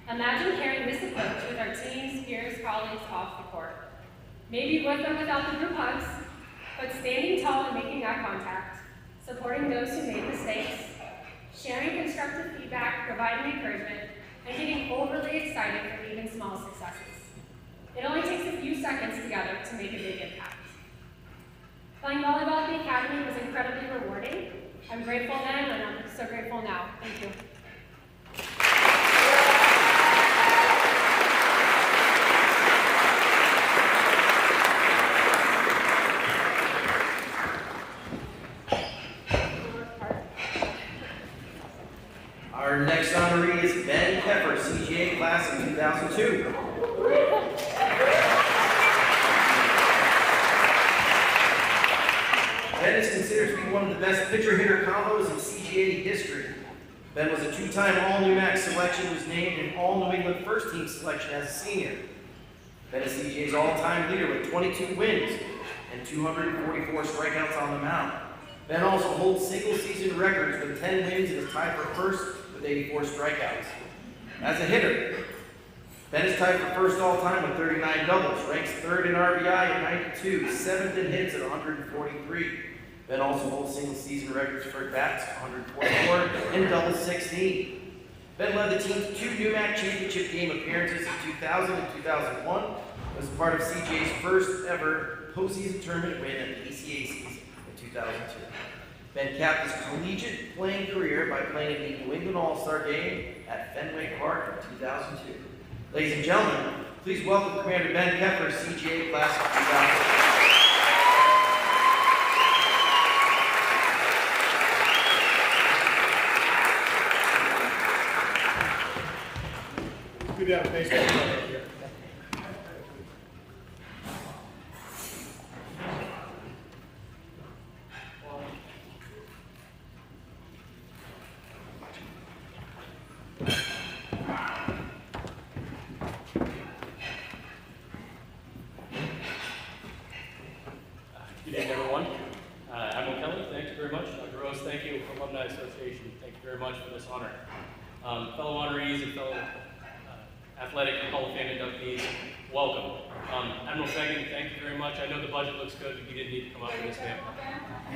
Imagine carrying this approach with our teams, peers, colleagues off the court. Maybe with or without the group hugs, but standing tall and making eye contact, supporting those who made mistakes, sharing constructive feedback, providing encouragement, and getting overly excited for even small successes. It only takes a few seconds together to make a big impact. Playing volleyball at the Academy was incredibly rewarding. I'm grateful then, and I'm so grateful now. Thank you. Our next honoree is Ben Pepper, CGA class of 2002. Ben is considered to be one of the best pitcher-hitter combos in CGA history. Ben was a two-time All-New Max selection, was named an All-New England first-team selection as a senior. Ben is CGA's all-time leader with 22 wins and 244 strikeouts on the mound. Ben also holds single-season records with 10 wins and is tied for first with 84 strikeouts. As a hitter, Ben is tied for first all-time with 39 doubles, ranks third in RBI at 92, seventh in hits at 143. Ben also holds single-season records for bats, 144, and doubles 16. Ben led the team to 2 NEWMAC championship game appearances in 2000 and 2001, was part of CGA's first ever postseason tournament win at the ACA season in 2002. Ben capped his collegiate playing career by playing in the New England All-Star Game at Fenway Park in 2002. Ladies and gentlemen, please welcome Commander Ben Pepper, CGA class of 2002. Good to have a baseball player here. Good evening, everyone. Admiral Kelly, thank you very much. Dr. Rose, thank you. Alumni Association, thank you very much for this honor. Fellow honorees and fellow Athletic Hall of Fame inductees, welcome. Admiral Fagan, thank you very much. I know the budget looks good, but you didn't need to come up with this, ma'am.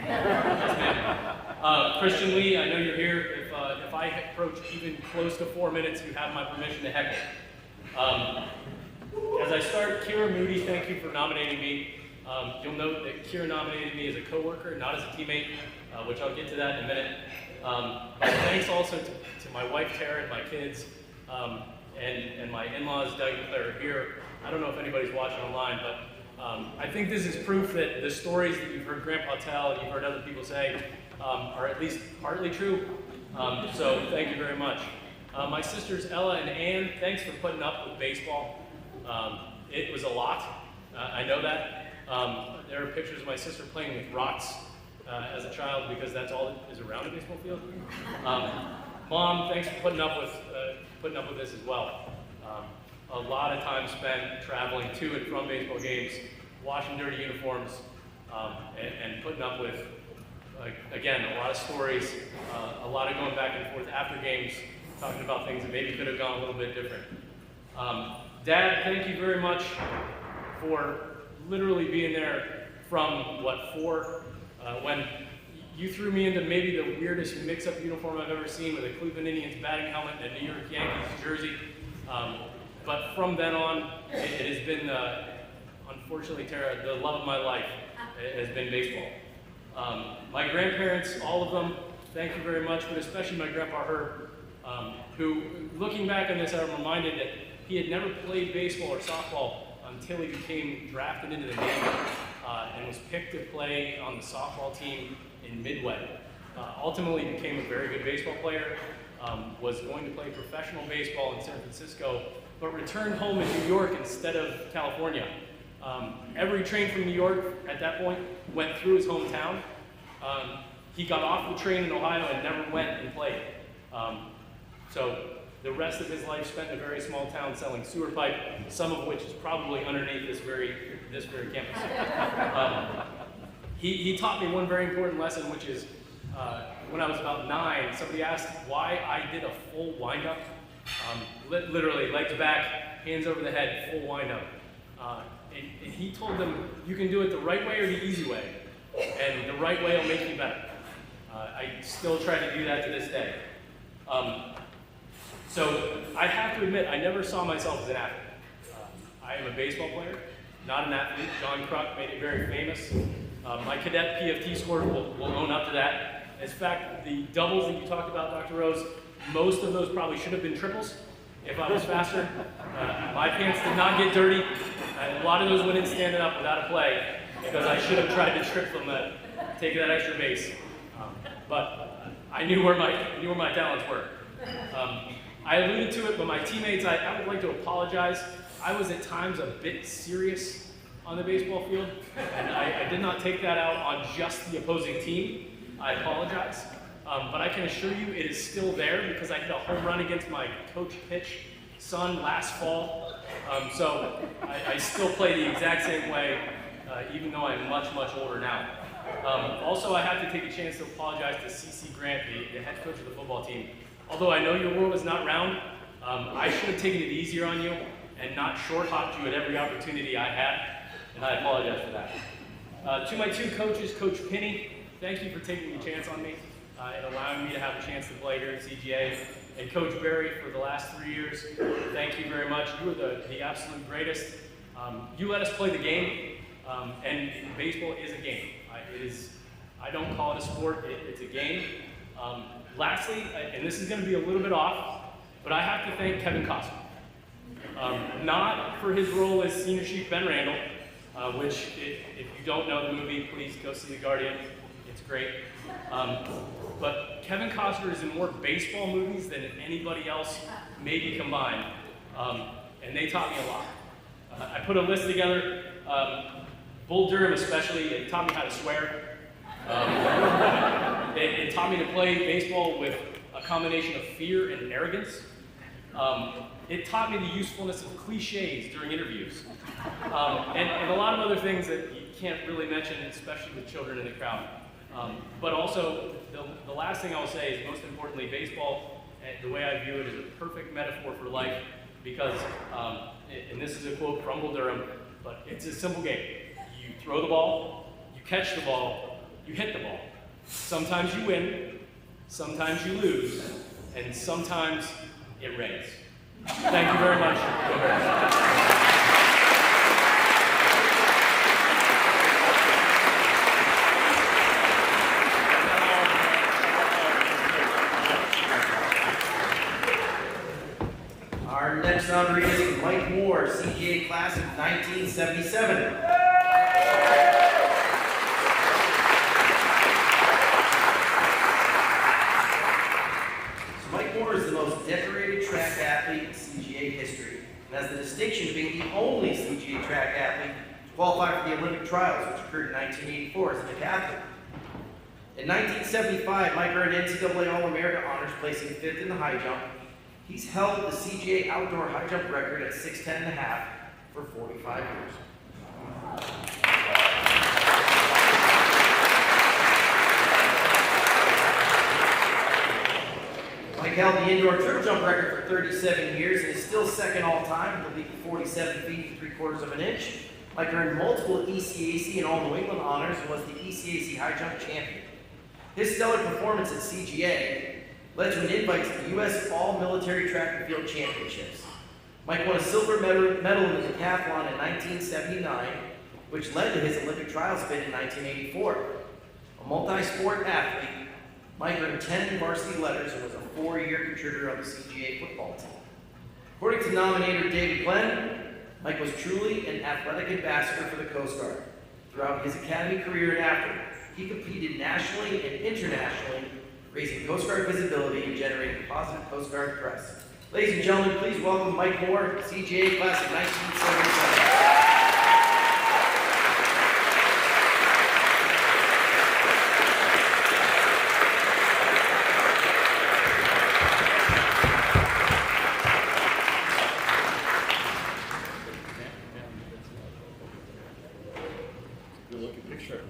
Yes, ma'am. Christian Lee, I know you're here. If I approach even close to 4 minutes, you have my permission to heckle. As I start, Kira Moody, thank you for nominating me. You'll note that Kira nominated me as a coworker, not as a teammate, which I'll get to that in a minute. But thanks also to my wife, Tara, and my kids, and my in-laws, Doug and Claire, are here. I don't know if anybody's watching online, but I think this is proof that the stories that you've heard Grandpa tell and you've heard other people say are at least partly true. So thank you very much. My sisters Ella and Ann, thanks for putting up with baseball. It was a lot. I know that. There are pictures of my sister playing with rocks as a child because that's all that is around a baseball field. Mom, thanks for putting up with this as well. A lot of time spent traveling to and from baseball games, washing dirty uniforms, and putting up with, again, a lot of stories, a lot of going back and forth after games, talking about things that maybe could have gone a little bit different. Dad, thank you very much for literally being there from, what, 4, when you threw me into maybe the weirdest mix-up uniform I've ever seen with a Cleveland Indians batting helmet and a New York Yankees jersey. But from then on, it has been, unfortunately, Tara, the love of my life has been baseball. My grandparents, all of them, thank you very much, but especially my grandpa Herb, who, looking back on this, I'm reminded that he had never played baseball or softball until he became drafted into the Navy and was picked to play on the softball team in Midway. Ultimately became a very good baseball player, was going to play professional baseball in San Francisco, but returned home in New York instead of California. Every train from New York at that point went through his hometown. He got off the train in Ohio and never went and played. So the rest of his life spent in a very small town selling sewer pipe, some of which is probably underneath this very campus. He taught me one very important lesson, which is when I was about 9, somebody asked why I did a full windup. Literally, legs back, hands over the head, full windup. And he told them, you can do it the right way or the easy way. And the right way will make you better. I still try to do that to this day. So I have to admit, I never saw myself as an athlete. I am a baseball player, not an athlete. John Kruk made it very famous. My cadet PFT score will own up to that. In fact, the doubles that you talked about, Dr. Rose, most of those probably should have been triples if I was faster. My pants did not get dirty. A lot of those went in standing up without a play because I should have tried to trip them, taking that extra base. But I knew where my talents were. I alluded to it, but my teammates, I would like to apologize. I was at times a bit serious on the baseball field, and I did not take that out on just the opposing team. I apologize. But I can assure you it is still there because I hit a home run against my coach pitch son last fall. So I still play the exact same way, even though I'm much, much older now. Also, I have to take a chance to apologize to CC Grant, the head coach of the football team. Although I know your world is not round, I should have taken it easier on you and not short-hopped you at every opportunity I had, and I apologize for that. To my two coaches, Coach Pinney, thank you for taking a chance on me and allowing me to have a chance to play here at CGA. And Coach Berry, for the last 3 years, thank you very much. You were the absolute greatest. You let us play the game, and baseball is a game. I don't call it a sport, it's a game. Lastly, and this is going to be a little bit off, but I have to thank Kevin Costner. Not for his role as Senior Chief Ben Randall, which, if you don't know the movie, please go see The Guardian. It's great. But Kevin Costner is in more baseball movies than anybody else, maybe combined. And they taught me a lot. I put a list together. Bull Durham especially, it taught me how to swear. It taught me to play baseball with a combination of fear and arrogance. It taught me the usefulness of cliches during interviews. And a lot of other things that you can't really mention, especially with children in the crowd. But also, the last thing I'll say is, most importantly, baseball, the way I view it, is a perfect metaphor for life because, and this is a quote from Bull Durham, but it's a simple game. You throw the ball, you catch the ball, you hit the ball. Sometimes you win, sometimes you lose, and sometimes it rains. Thank you very much. Our next honoree is Mike Moore, CGA class of 1977. So Mike Moore is the most decorated track athlete in CGA history, and has the distinction of being the only CGA track athlete to qualify for the Olympic trials, which occurred in 1984 as a decathlete. In 1975, Mike earned NCAA All-America honors, placing 5th in the high jump. He's held the CGA outdoor high jump record at 6'10.5" for 45 years. Mike held the indoor triple jump record for 37 years and is still second all time with a leap of 47 feet and 3/4 inches. Mike earned multiple ECAC and All New England honors and was the ECAC high jump champion. His stellar performance at CGA led to an invite to the U.S. All-Military Track and Field Championships. Mike won a silver medal in the decathlon in 1979, which led to his Olympic trials bid in 1984. A multi-sport athlete, Mike earned 10 varsity letters and was a 4-year contributor on the CGA football team. According to nominator David Glenn, Mike was truly an athletic ambassador for the Coast Guard. Throughout his academy career and after, he competed nationally and internationally, raising Coast Guard visibility and generating positive Coast Guard press. Ladies and gentlemen, please welcome Mike Moore, CGA class of 1977. Good looking picture.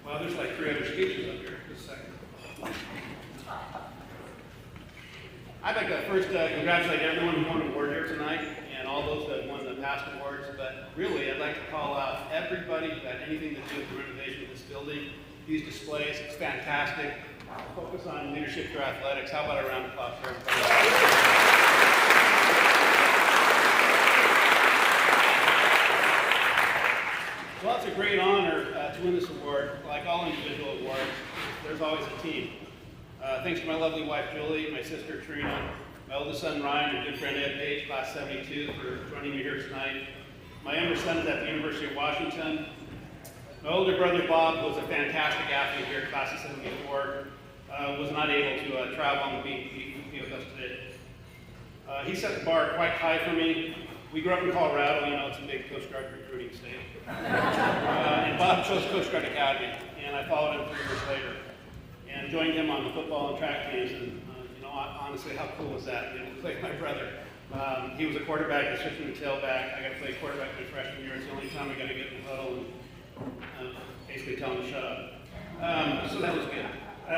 Wow, there's like 300 speeches up here. Just a second. I'd like to first congratulate everyone who won an award here tonight and all those that won the past awards. But really, I'd like to call out everybody who had anything to do with the renovation of this building. These displays, it's fantastic. Focus on leadership through athletics. How about a round of applause for everybody? Well, it's a great honor to win this award. Like all individual awards, there's always a team. Thanks to my lovely wife, Julie, my sister, Trina, My oldest son Ryan and good friend Ed Page, class 72, for joining me here tonight. My younger son is at the University of Washington. My older brother Bob was a fantastic athlete here, class of 74, was not able to travel and be with us today. He set the bar quite high for me. We grew up in Colorado, you know, it's a big Coast Guard recruiting state. And Bob chose Coast Guard Academy, and I followed him 3 years later. And joined him on the football and track teams, and you know, honestly, how cool was that? You know, to play with my brother. He was a quarterback, I switched him to tailback. I got to play quarterback my freshman year. It's the only time I got to get in the huddle and basically tell him to shut up. So that was good. I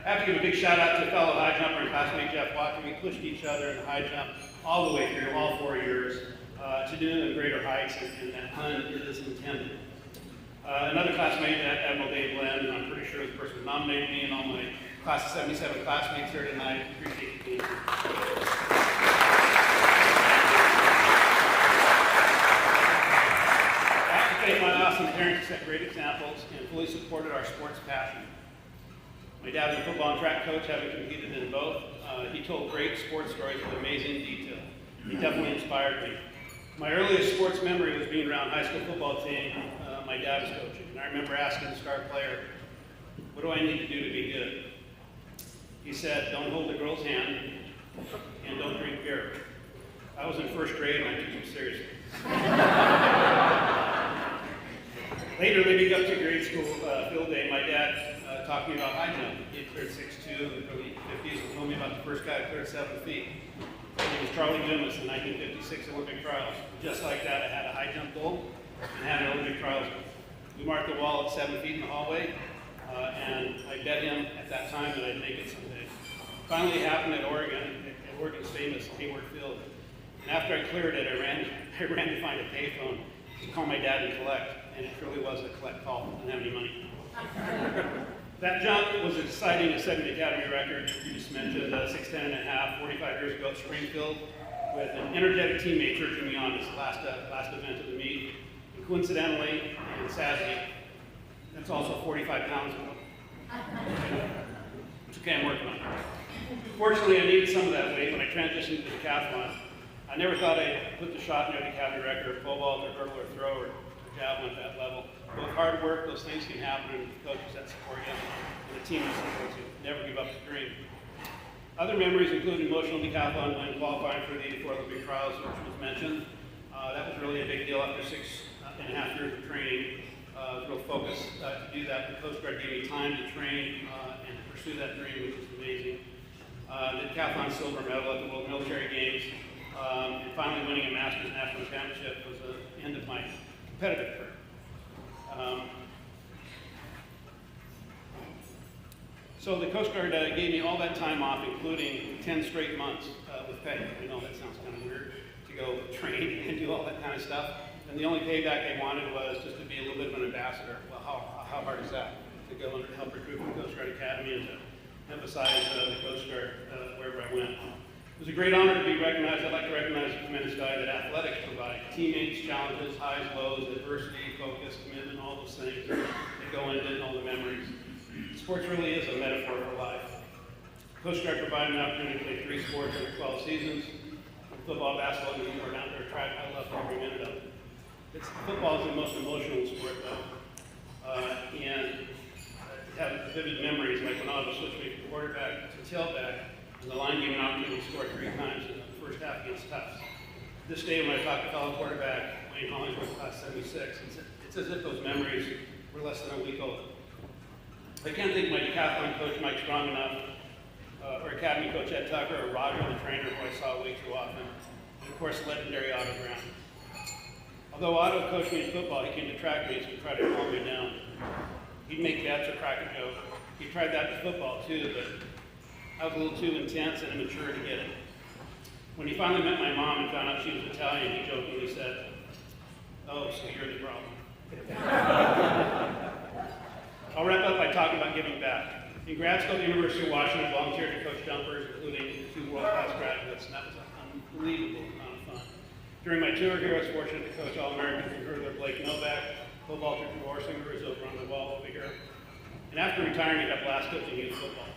have to give a big shout out to fellow high jumper and classmate Jeff Walker. We pushed each other in the high jump all the way through, all 4 years, to do greater heights, and that pun is intended. Another classmate, Admiral Dave Glenn, I'm pretty sure the person who nominated me and all my class of 77 classmates here tonight. Appreciate you being here. I have to thank my awesome parents who set great examples and fully supported our sports passion. My dad was a football and track coach, having competed in both. He told great sports stories with amazing detail. He definitely inspired me. My earliest sports memory was being around high school football team my dad was coaching. And I remember asking the star player, what do I need to do to be good? He said, don't hold the girl's hand and don't drink beer. I was in first grade and I took him seriously. Later, leading up to grade school field day, my dad talked to me about high jump. He had cleared 6'2" in the early 50s and told me about the first guy who cleared 7 feet. It was Charlie Dumas in 1956 Olympic trials. Just like that, I had a high jump goal and had an Olympic trials. We marked the wall at 7 feet in the hallway, and I bet him at that time that I'd make it someday. Finally, it happened at Oregon's famous Hayward Field. And after I cleared it, I ran to find a payphone to call my dad and collect, and it truly was a collect call. I didn't have any money. That jump was exciting at setting the Academy record. You just mentioned 6'10" and a half, 45 years ago at Springfield, with an energetic teammate urging me on this last event of the meet. And coincidentally, and sadly, that's also 45 pounds ago. It's okay, I'm working on it. Fortunately, I needed some of that weight when I transitioned to decathlon. I never thought I'd put the shot near the Academy record, pole vault, or hurdle, or throw, or javelin at that level. With hard work, those things can happen, and coaches that support you, and the team that supports you. Never give up the dream. Other memories include emotional decathlon when qualifying for the 84 Olympic trials, which was mentioned. That was really a big deal after 6.5 years of training. Real focus to do that. The Coast Guard gave me time to train and to pursue that dream, which was amazing. The decathlon silver medal at the World Military Games, and finally winning a Masters National Championship was the end of my competitive career. So the Coast Guard gave me all that time off, including 10 straight months with pay. I know that sounds kind of weird, to go train and do all that kind of stuff. And the only payback they wanted was just to be a little bit of an ambassador. Well, how hard is that? To go and help recruit from the Coast Guard Academy and to emphasize the Coast Guard wherever I went. It was a great honor to be recognized. I'd like to recognize the tremendous value that athletics provide. Teammates, challenges, highs, lows, adversity, focus, commitment, all those things that go into it and all the memories. Sports really is a metaphor for life. Coast Guard provided an opportunity to play 3 sports over 12 seasons. Football, basketball, and or down there track. I love every minute of it. Football is the most emotional sport, though. And I have vivid memories, like when I was switching from quarterback to tailback, and the line gave me an opportunity to score 3 times in the first half against Tufts. This day, when I talk to fellow quarterback Wayne Hollingsworth, class 76, it's as if those memories were less than a week old. I can't thank my decathlon coach, Mike Strong, enough, or Academy coach Ed Tucker, or Roger, the trainer, who I saw way too often, and of course, legendary Otto Brown. Although Otto coached me in football, he came to track meets and tried to calm me down. He'd make bets or crack a joke. He tried that in football too, but I was a little too intense and immature to get it. When he finally met my mom and found out she was Italian, he jokingly said, "Oh, so you're the problem." I'll wrap up by talking about giving back. In grad school at the University of Washington, I volunteered to coach jumpers, including 2 world-class graduates, and that was an unbelievable amount of fun. During my tour here, I was fortunate to coach All-Americans and hurler Blake Novak, pole vaulter Drew Orsinger, who is over on the wall over here. And after retiring, I got blast coaching youth football.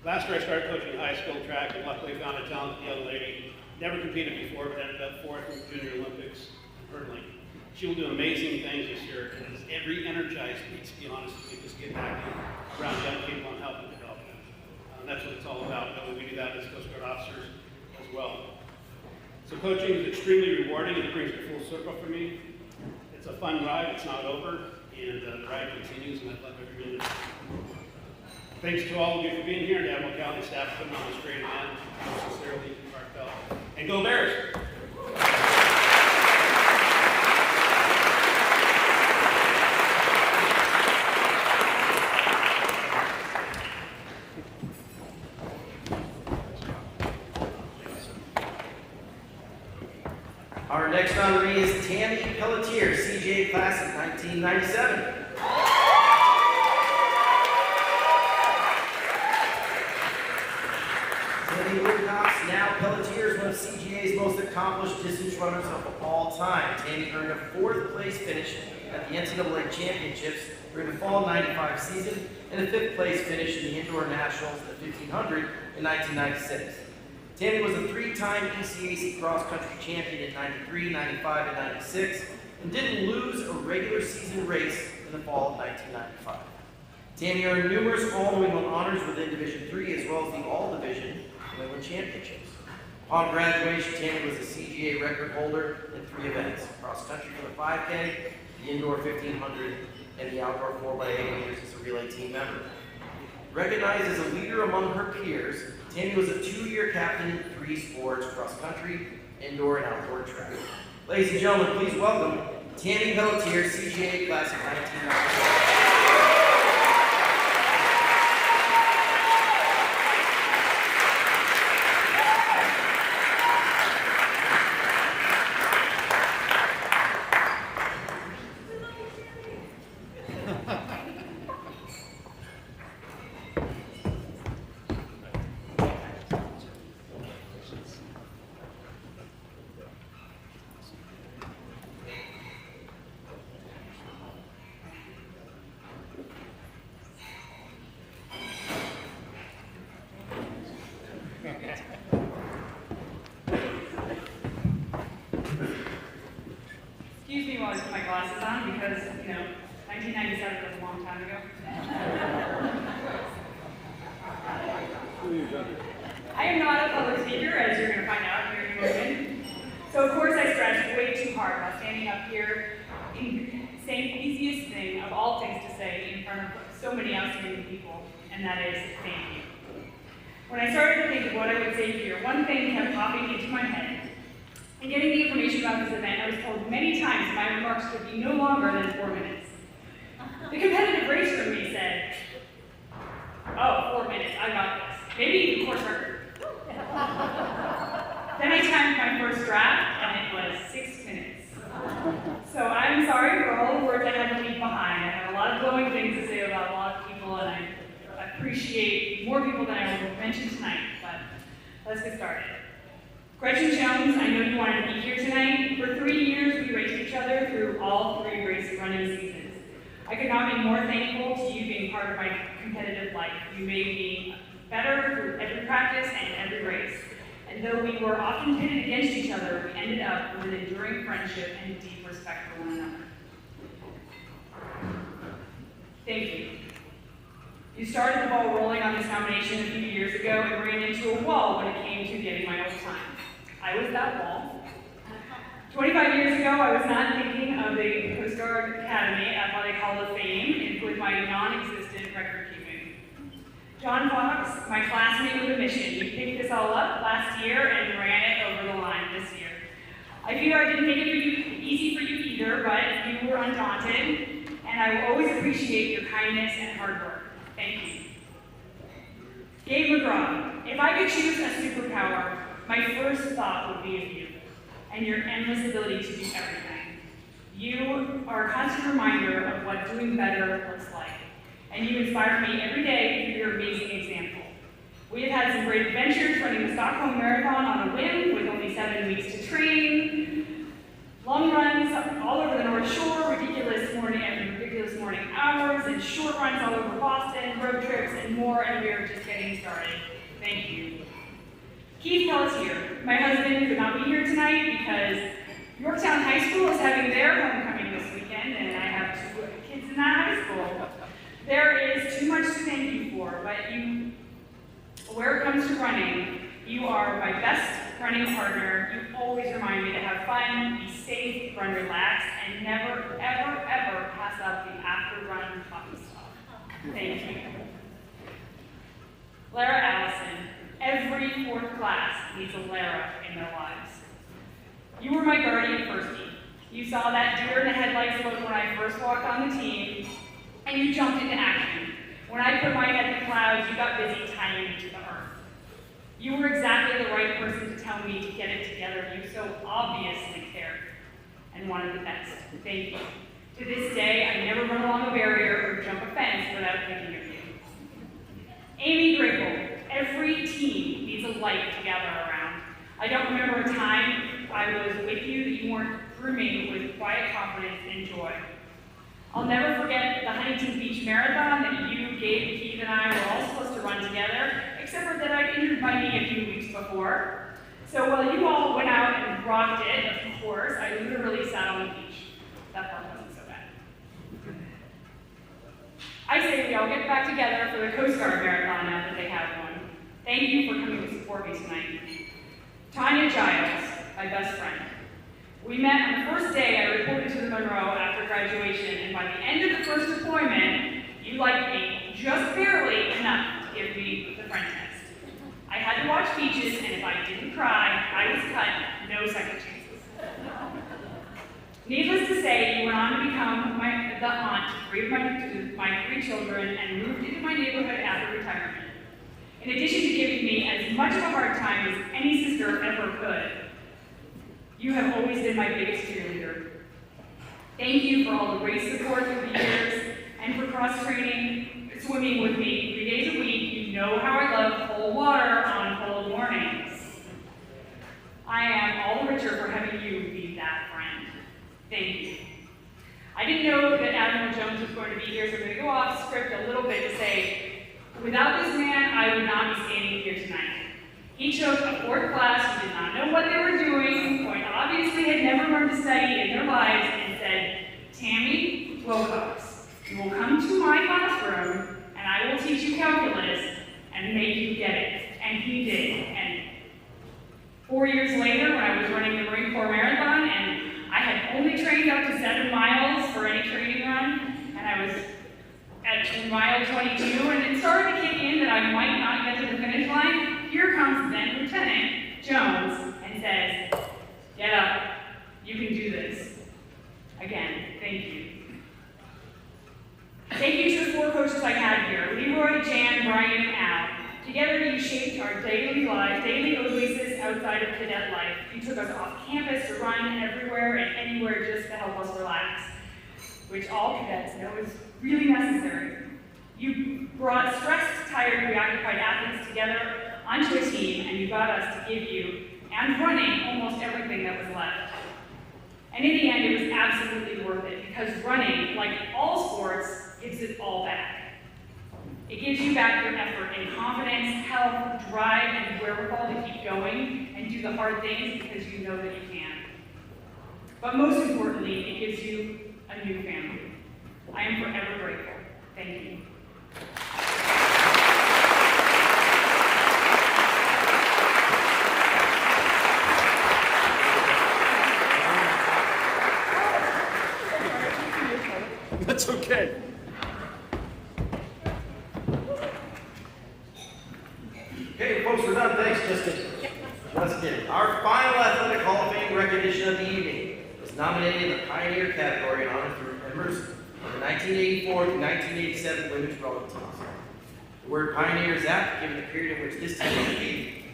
Last year I started coaching high school track and luckily found a talented young lady. Never competed before, but ended up fourth in the Junior Olympics in hurdling. She will do amazing things this year and is re-energized me, to be honest with you, just get back around young people and helping develop them. That's what it's all about. We do that as Coast Guard officers as well. So coaching is extremely rewarding and it brings it full circle for me. It's a fun ride, it's not over, and the ride continues, and I love every minute. Thanks to all of you for being here, and to Admiral County staff for putting on this great event. Sincerely, heartfelt. And go Bears! Our next honoree is Tammy Pelletier, CJA class of 1997. Tammy Woodcox, now Pelletier, is one of CJA's most accomplished distance runners of all time. Tammy earned a 4th place finish at the NCAA Championships during the fall '95 season and a 5th place finish in the Indoor Nationals at the 1500 in 1996. Tammy was a 3-time ECAC cross-country champion in '93, '95, and '96, and didn't lose a regular season race in the fall of 1995. Tammy earned numerous All-New England honors within Division III, as well as the All-Division New England Championships. Upon graduation, Tammy was a CGA record holder in 3 events: cross-country for the 5K, the indoor 1500, and the outdoor 4x8 meters as a relay team member. Recognized as a leader among her peers, Tammy was a 2-year captain in 3 sports: cross-country, indoor, and outdoor track. Ladies and gentlemen, please welcome Tammy Pelletier, CGA class of 1994. Excuse me while I put my glasses on because, 1997 was a long time ago. I am not a public speaker, as you're going to find out here in a moment. So, of course, I stretched way too hard while standing up here and saying the easiest thing of all things to say in front of so many outstanding people, and that is thank you. When I started to think of what I would say here, one thing kept popping into my head. In getting the information about this event, I was told many times my remarks could be no longer than 4 minutes. The competitive racer in me said, oh, 4 minutes, I got this. Maybe the course record. Then I timed my first draft, and it was 6 minutes. So I'm sorry for all the words I had to leave behind. I have a lot of glowing things to say about a lot of people, and I appreciate more people than I will mention tonight, but let's get started. Gretchen Jones, I know you wanted to be here tonight. For 3 years, we raced each other through all 3 race running seasons. I could not be more thankful to you being part of my competitive life. You made me better through every practice and every race. And though we were often pitted against each other, we ended up with an enduring friendship and deep respect for one another. Thank you. You started the ball rolling on this nomination a few years ago and ran into a wall when it came to getting my old time. I was that wall. 25 years ago, I was not thinking of the Coast Guard Academy Athletic Hall of Fame with my non-existent record keeping. John Fox, my classmate with a mission, you picked this all up last year and ran it over the line this year. I fear I didn't make it easy for you either, but you were undaunted, and I will always appreciate your kindness and hard work. Thank you. Gabe McGraw, if I could choose a superpower, my first thought would be of you and your endless ability to do everything. You are a constant reminder of what doing better looks like, and you inspire me every day through your amazing example. We have had some great adventures running the Stockholm Marathon on a whim with only 7 weeks to train, long runs all over the North Shore, ridiculous morning hours, and short runs all over Boston, road trips, and more, and we are just getting started. Keith Pelletier, my husband, could not be here tonight because Yorktown High School is having their homecoming this weekend, and I have 2 kids in that high school. There is too much to thank you for, but where it comes to running, you are my best running partner. You always remind me to have fun, be safe, run relaxed, and never, ever, ever pass up the after-run coffee stop. Thank you. Lara Allison, every 4th class needs a Lara in their lives. You were my guardian firstie. You saw that deer in the headlights look when I first walked on the team, and you jumped into action. When I put my head in the clouds, you got busy tying me to the earth. You were exactly the right person to tell me to get it together. You so obviously cared and wanted the best. Thank you. To this day, I never run along a barrier or jump a fence without thinking of you. Amy Grable, every team needs a light to gather around. I don't remember a time I was with you that you weren't brimming with quiet confidence and joy. I'll never forget the Huntington Beach Marathon that you, Gabe, Keith, and I were all supposed to run together, except for that I injured my knee a few weeks before. So while you all went out and rocked it, of course, I literally sat on the beach. That part wasn't so bad. I say we all get back together for the Coast Guard Marathon now that they have one. Thank you for coming to support me tonight. Tanya Giles, my best friend. We met on the first day I reported to the Monroe after graduation, and by the end of the first deployment, you liked me just barely enough to give me the friend test. I had to watch Beaches, and if I didn't cry, I was cut, no second chances. Needless to say, you went on to become the aunt to my 3 children and moved into my neighborhood after retirement. In addition to giving me as much of a hard time as any sister ever could, you have always been my biggest cheerleader. Thank you for all the race support through the years and for cross-training, swimming with me 3 days a week. You know how I love cold water on cold mornings. I am all the richer for having you be that friend. Thank you. I didn't know that Admiral Jones was going to be here, so I'm going to go off script a little bit to say, without this man, I would not be standing here tonight. He took a 4th class who did not know what they were doing, quite obviously had never learned to study in their lives, and said, Tammy Wilcox, you will come to my classroom, and I will teach you calculus and make you get it. And he did. And 4 years later, when I was running the Marine Corps Marathon, and I had only trained up to 7 miles for any training run, and I was at mile 22, and it started to kick in that I might not get to the finish line. Here comes then Lieutenant Jones and says, get up, you can do this. Again, thank you. Thank you to the 4 coaches I had here, Leroy, Jan, Brian, and Al. Together you shaped our daily life, daily oasis outside of cadet life. You took us off campus to run everywhere and anywhere just to help us relax, which all cadets know is really necessary. You brought stressed, tired, preoccupied athletes together onto a team, and you got us to give you, and running, almost everything that was left. And in the end, it was absolutely worth it, because running, like all sports, gives it all back. It gives you back your effort and confidence, health, drive, and wherewithal to keep going and do the hard things because you know that you can. But most importantly, it gives you a new family. I am forever grateful. Thank you. That's okay. Okay, folks, we're done. Thanks, Justin. Just kidding. Our final Athletic Hall of Fame recognition of the evening was nominated in the Pioneer category in honor of members of the 1984 to 1987 women's rowing teams. The word pioneer is apt given the period in which this team was made.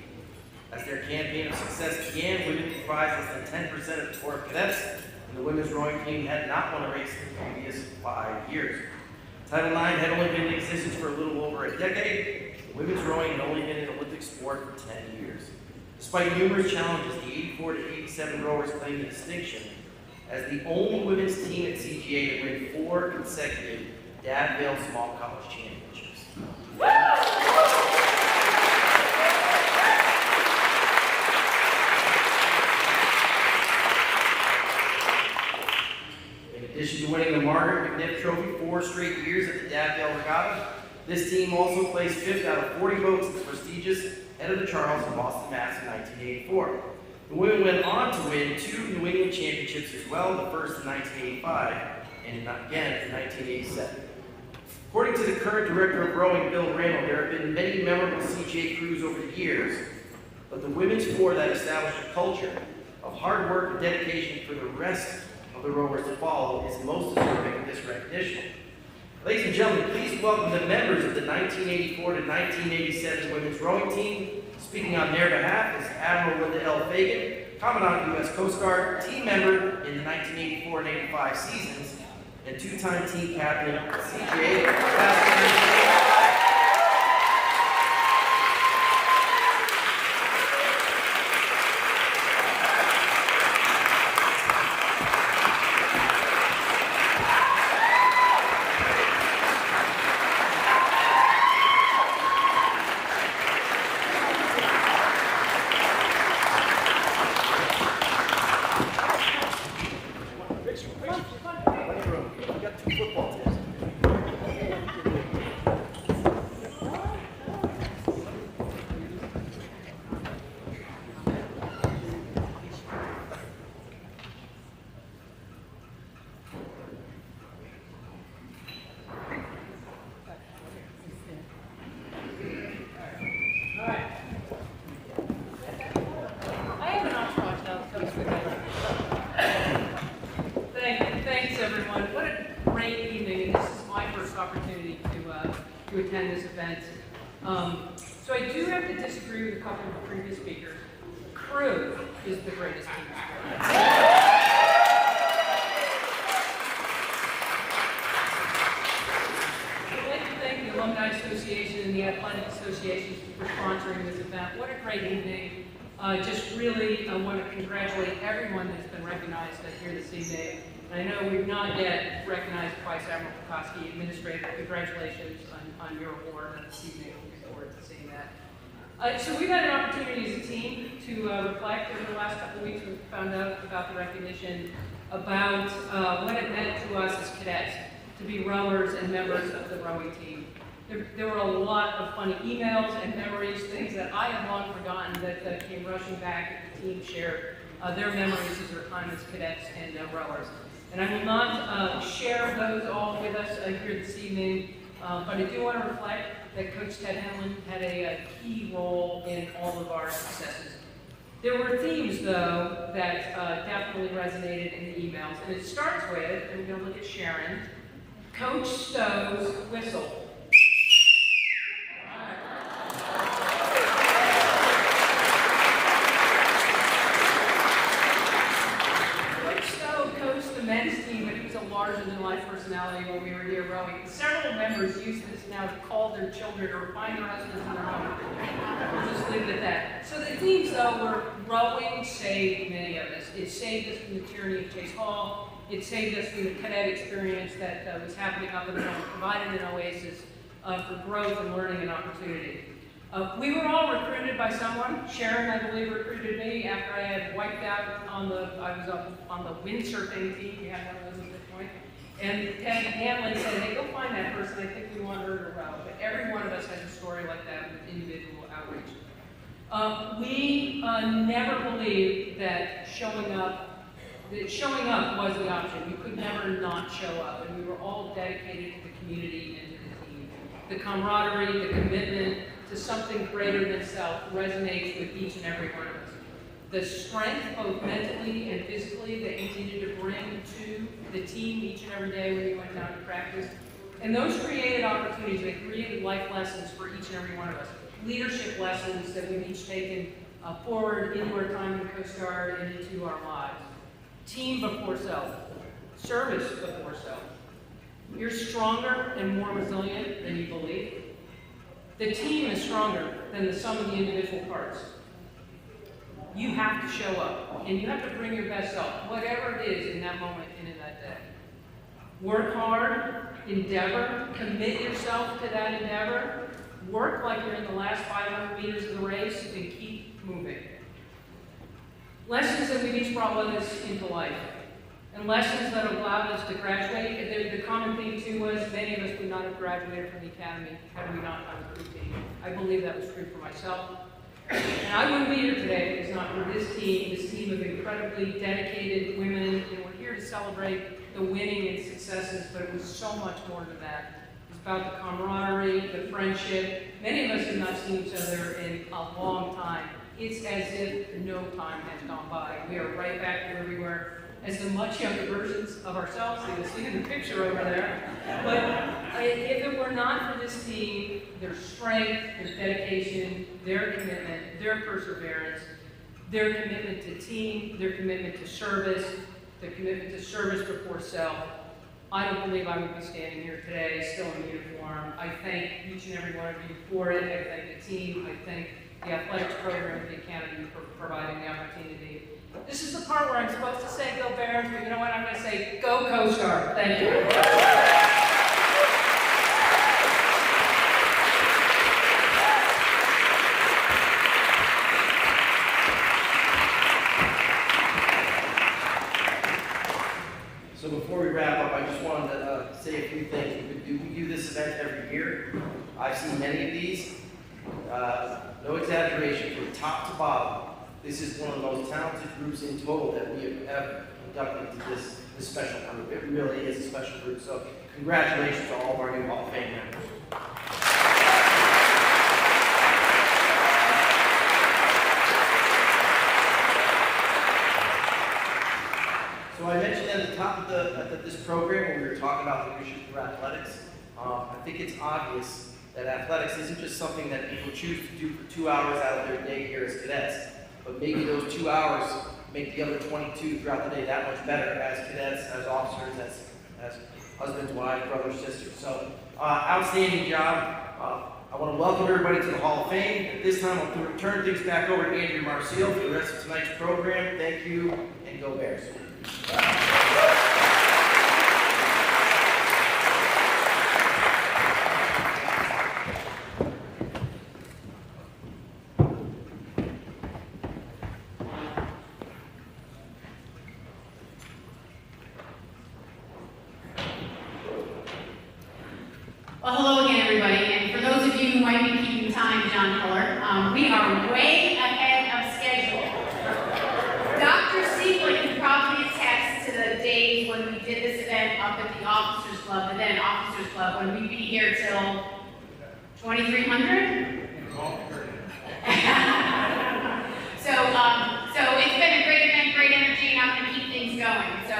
As their campaign of success began, women comprised less than 10% of the Corps of Cadets, and the women's rowing team had not won a race in the previous 5 years. Title IX had only been in existence for a little over a decade. Women's rowing had only been an Olympic sport for 10 years. Despite numerous challenges, the 84 to 87 rowers claimed the distinction as the only women's team at CGA to win 4 consecutive Dadville Small College Championships. addition to winning the Margaret McNiff Trophy 4 straight years at the Daffodil Regatta, this team also placed 5th out of 40 boats in the prestigious Head of the Charles in Boston, Mass. in 1984. The women went on to win 2 New England championships as well, the first in 1985 and again in 1987. According to the current director of rowing, Bill Randall, there have been many memorable CJ crews over the years, but the women's corps that established a culture of hard work and dedication for the rest of the rowers to follow is most deserving of this recognition. Ladies and gentlemen, please welcome the members of the 1984 to 1987 women's rowing team. Speaking on their behalf is Admiral Linda L. Fagan, Commandant of the U.S. Coast Guard, team member in the 1984 and 85 seasons, and 2-time team captain, CJ. Thanks everyone. What a great evening, and this is my first opportunity to attend this event. So I do have to disagree with a couple of the previous speakers. Crew is the greatest team sport. I'd like to thank the Alumni Association and the Athletic Association for sponsoring this event. What a great evening. Just really want to congratulate everyone that's been recognized here this evening. I know we've not yet recognized Vice Admiral Pekoski, Administrator. Congratulations on your award this evening. I'm looking forward to seeing that. So we've had an opportunity as a team to reflect over the last couple of weeks. We've found out about the recognition, about what it meant to us as cadets to be rowers and members of the rowing team. There were a lot of funny emails and memories, things that I have long forgotten that came rushing back as the team shared their memories of their time as cadets and rowers. And I will not share those all with us here this evening, but I do want to reflect that Coach Ted Hanlon had a key role in all of our successes. There were themes, though, that definitely resonated in the emails, and it starts with, and we're going to look at Sharon, Coach Stowe's whistle. Men's team, but he was a larger-than-life personality when we were here rowing. Several members use this now to call their children or find their husbands in their home. We'll just leave it at that. So the themes, though, were rowing saved many of us. It saved us from the tyranny of Chase Hall. It saved us from the cadet experience that was happening up in the north, provided an oasis for growth and learning and opportunity. We were all recruited by someone. Sharon, I believe, recruited me after I had wiped out I was on the windsurfing team. We had one of those at this point. And Ted Hanlon said, hey, go find that person. I think we want her to row. But every one of us has a story like that with individual outreach. We never believed that showing up was the option. We could never not show up. And we were all dedicated to the community and to the team. The camaraderie, the commitment to something greater than self resonates with each and every one of us. The strength, both mentally and physically, that you needed to bring to the team each and every day when you went down to practice. And those created opportunities, they created life lessons for each and every one of us. Leadership lessons that we've each taken forward into our time in the Coast Guard and into our lives. Team before self. Service before self. You're stronger and more resilient than you believe. The team is stronger than the sum of the individual parts. You have to show up, and you have to bring your best self, whatever it is in that moment and in that day. Work hard, endeavor, commit yourself to that endeavor, work like you're in the last 500 meters of the race, and keep moving. Lessons that we've each brought with us into life. and lessons that allowed us to graduate. The common theme too was many of us would not have graduated from the academy had we not had a group team. I believe that was true for myself. And I wouldn't be here today if it was not for this team of incredibly dedicated women, and we're here to celebrate the winning and successes, but it was so much more than that. It was about the camaraderie, the friendship. Many of us have not seen each other in a long time. It's as if no time has gone by. We are right back to where we were as the much younger versions of ourselves. You'll see in the picture over there. But if it were not for this team, their strength, their dedication, their commitment, their perseverance, their commitment to team, their commitment to service, their commitment to service before self, I don't believe I would be standing here today still in uniform. I thank each and every one of you for it. I thank the team. I thank the athletics program at the Academy for providing the opportunity. This is the part where I'm supposed to say go Bears, but you know what? I'm going to say go Co-Star. Thank you. So before we wrap up, I just wanted to say a few things. We do this event every year. I've seen many of these. No exaggeration, from top to bottom, this is one of the most talented groups in total that we have ever inducted into this special group. It really is a special group. So congratulations to all of our new Hall of Fame members. So I mentioned at the top of this program when we were talking about leadership through athletics, I think it's obvious that athletics isn't just something that people choose to do for 2 hours out of their day here as cadets, but maybe those 2 hours make the other 22 throughout the day that much better as cadets, as officers, as husbands, wives, brothers, sisters. So outstanding job. I want to welcome everybody to the Hall of Fame. At this time, I'll turn things back over to Andrew Marcial for the rest of tonight's program. Thank you, and go Bears. Well, hello again, everybody. And for those of you who might be keeping time, John Keller, we are way ahead of schedule. Dr. Siegel can probably attest to the days when we did this event up at the Officers Club, the then Officers Club, when we'd be here till 2300? So it's been a great event, great energy, and I'm going to keep things going. So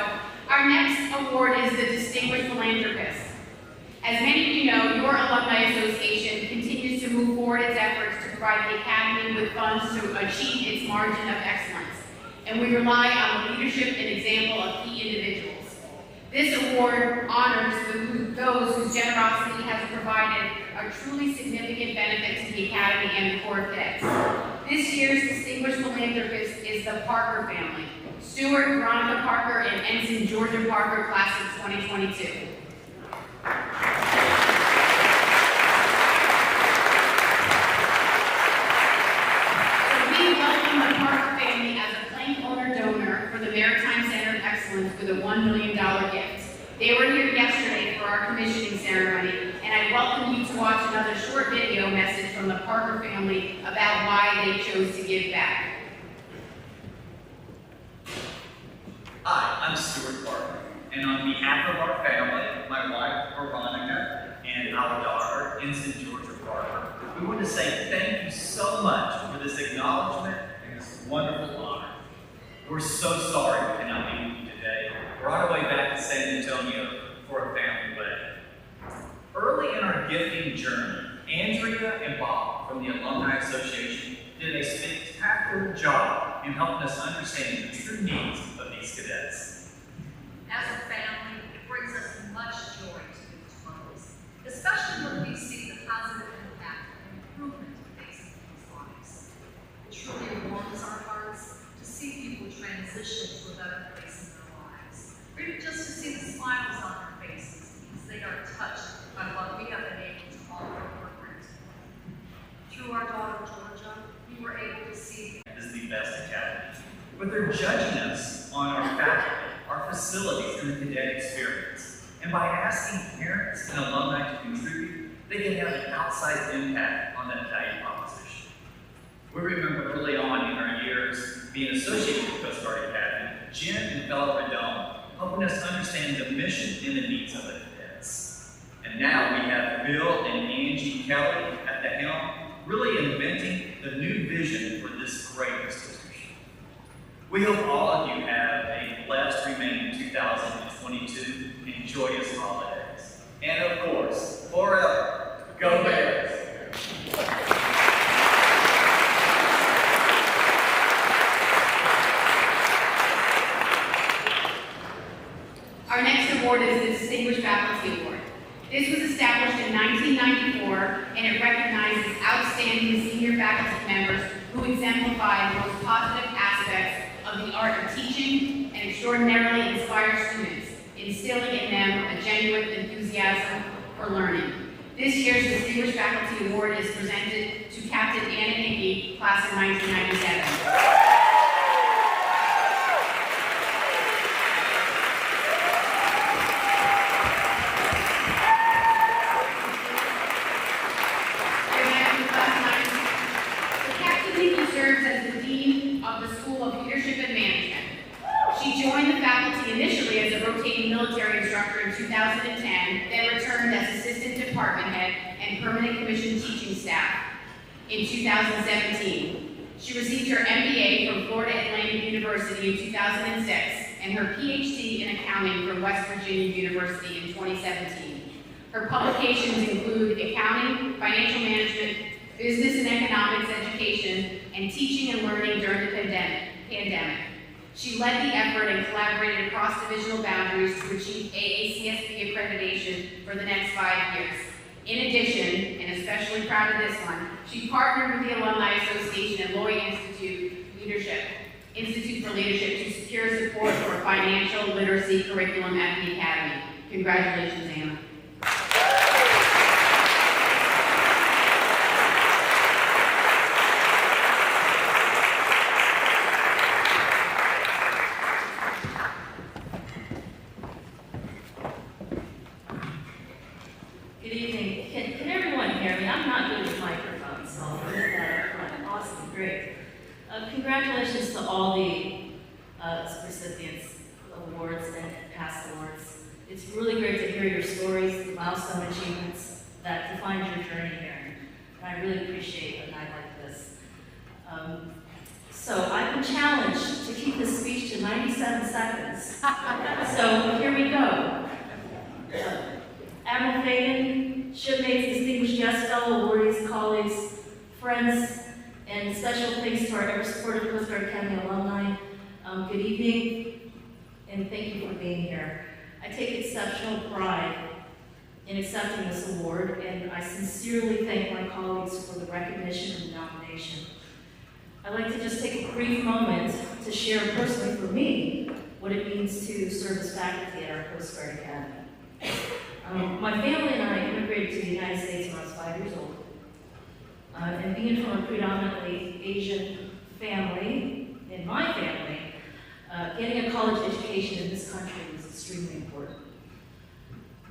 our next award is the Distinguished Philanthropist. As many of you know, your Alumni Association continues to move forward its efforts to provide the Academy with funds to achieve its margin of excellence, and we rely on the leadership and example of key individuals. This award honors those whose generosity has provided a truly significant benefit to the Academy and the Corps of Cadets. This year's Distinguished Philanthropist is the Parker family, Stuart Veronica Parker and Ensign Georgia Parker, class of 2022. We welcome the Parker family as a plank owner donor for the Maritime Center of Excellence with a $1 million gift. They were here yesterday for our commissioning ceremony, and I welcome you to watch another short video message from the Parker family about why they chose to give back. Hi, I'm Stuart Parker, and on behalf of our family, my wife Veronica, and our daughter, Ensign Georgia Parker, we want to say thank you so much for this acknowledgement and this wonderful honor. We're so sorry we cannot be with you today. We're on our way back to San Antonio for a family wedding. Early in our gifting journey, Andrea and Bob from the Alumni Association did a spectacular job in helping us understand the true needs of these cadets. As a family, it brings us much joy to do this purpose, especially when we see the positive impact and improvement facing these lives. It truly warms our hearts to see people transition to a better place in their lives, or even just to see the smiles on their faces because they are touched by what we have been able to offer or bring to them. Through our daughter Georgia, we were able to see is the best academy. But they're judging us on our faculty, our facilities, and the cadet experience. And by asking parents and alumni to contribute, they can have an outsized impact on that value proposition. We remember early on in our years being associated with Coast Guard Academy, Jim and fellow Redone helping us understand the mission and the needs of the cadets. And now we have Bill and Angie Kelly at the helm, really inventing the new vision for this great institution. We hope all of you have a blessed remaining 2022 and joyous holidays. And of course, forever, go Bears! Our next award is the Distinguished Faculty Award. This was established in 1994, and it recognizes outstanding senior faculty members who exemplify the most positive aspects of the art of teaching and extraordinarily inspire students, instilling in them a genuine enthusiasm for learning. This year's Distinguished Faculty Award is presented to Captain Anna Hickey, class of 1997. Serves as the Dean of the School of Leadership and Management. She joined the faculty initially as a rotating military instructor in 2010, then returned as assistant department head and permanent commissioned teaching staff in 2017. She received her MBA from Florida Atlantic University in 2006 and her PhD in accounting from West Virginia University in 2017. Her publications include accounting, financial management, business and economics education, and teaching and learning during the pandemic. She led the effort and collaborated across divisional boundaries to achieve AACSB accreditation for the next 5 years. In addition, and especially proud of this one, she partnered with the Alumni Association and Lloyd Institute for Leadership to secure support for a financial literacy curriculum at the Academy. Congratulations, Anna. Good evening. Can everyone hear me? I'm not good with microphones, so I'll put that up front. Awesome, great. Congratulations to all the recipients of awards and past awards. It's really great to hear your stories, the milestone achievements that defined your journey here. And I really appreciate a night like this. So I've been challenged to keep this speech to 97 seconds. So here we go. Admiral Fagan, shipmates, distinguished guests, fellow awardees, colleagues, friends, and special thanks to our ever-supportive Coast Guard Academy alumni. Good evening, and thank you for being here. I take exceptional pride in accepting this award, and I sincerely thank my colleagues for the recognition and the nomination. I'd like to just take a brief moment to share personally for me what it means to serve as faculty at our Coast Guard Academy. My family and I immigrated to the United States when I was 5 years old. And being from a predominantly Asian family, in my family, getting a college education in this country was extremely important.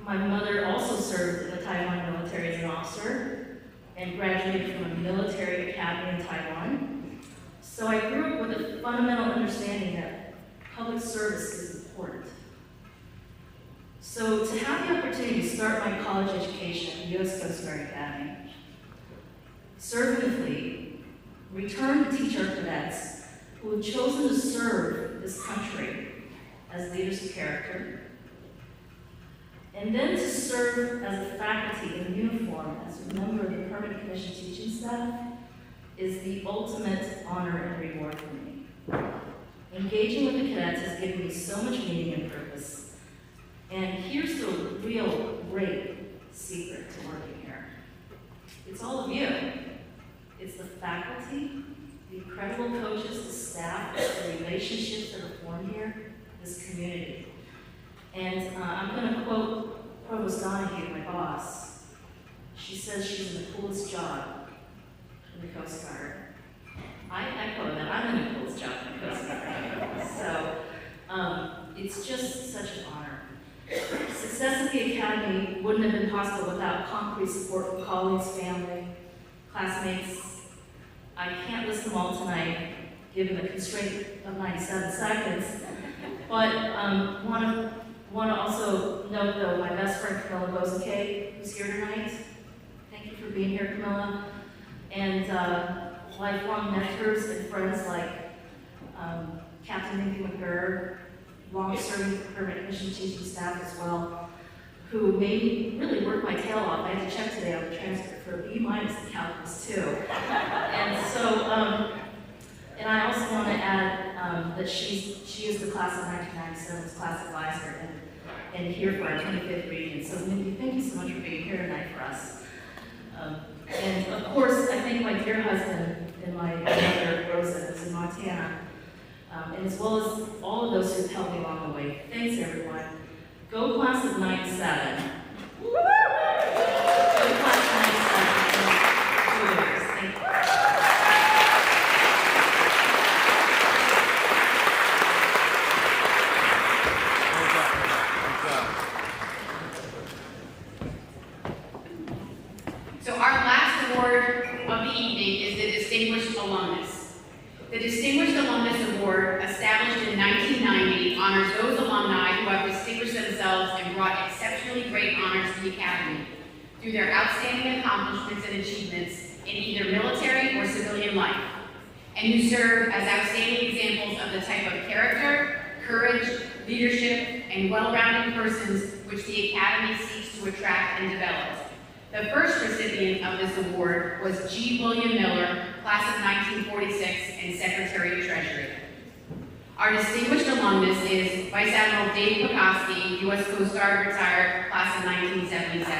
My mother also served in the Taiwan military as an officer and graduated from a military academy in Taiwan. So I grew up with a fundamental understanding that public service is important. So to have the opportunity to start my college education at the U.S. Coast Guard Academy, serve in the fleet, return to teach our cadets who have chosen to serve this country as leaders of character, and then to serve as a faculty in uniform as a member of the permanent commission teaching staff is the ultimate honor and reward for me. Engaging with the cadets has given me so much meaning and purpose. And here's the real great secret to working here. It's all of you. It's the faculty, the incredible coaches, the staff, the relationships that are formed here, this community. And I'm going to quote Provost Donahue, my boss. She says she's in the coolest job in the Coast Guard. I echo that. I'm in the coolest job in the Coast Guard. So It's just such an honor. Success at the Academy wouldn't have been possible without concrete support from colleagues, family, classmates. I can't list them all tonight, given the constraint of 97 seconds, but want to also note, though, my best friend Camilla Bosanquet, who's here tonight. Thank you for being here, Camilla. And lifelong mentors and friends like Captain Minky McGurr, long-serving permanent mission teaching staff as well, who made me really work my tail off. I had to check today on the transcript for a B- in calculus too. And so, and I also want to add that she is the class of 1997's class advisor and here for our 25th reunion. So Mindy, thank you so much for being here tonight for us. And of course, I thank my dear husband and my mother, Rosa, who's in Montana, and as well as all of those who've helped me along the way. Thanks, everyone. Go class of 97. Woo! Go class of 97. 2 years. Thank you. So our last award of the evening is the Distinguished Alumnus. The Distinguished Alumnus Award, established in 1990, honors those alumni who have distinguished themselves and brought exceptionally great honors to the Academy through their outstanding accomplishments and achievements in either military or civilian life, and who serve as outstanding examples of the type of character, courage, leadership, and well-rounded persons which the Academy seeks to attract and develop. The first recipient of this award was G. William Miller, class of 1946 and Secretary of Treasury. Our distinguished alumnus is Vice Admiral Dave Pekoski, U.S. Coast Guard retired, class of 1977.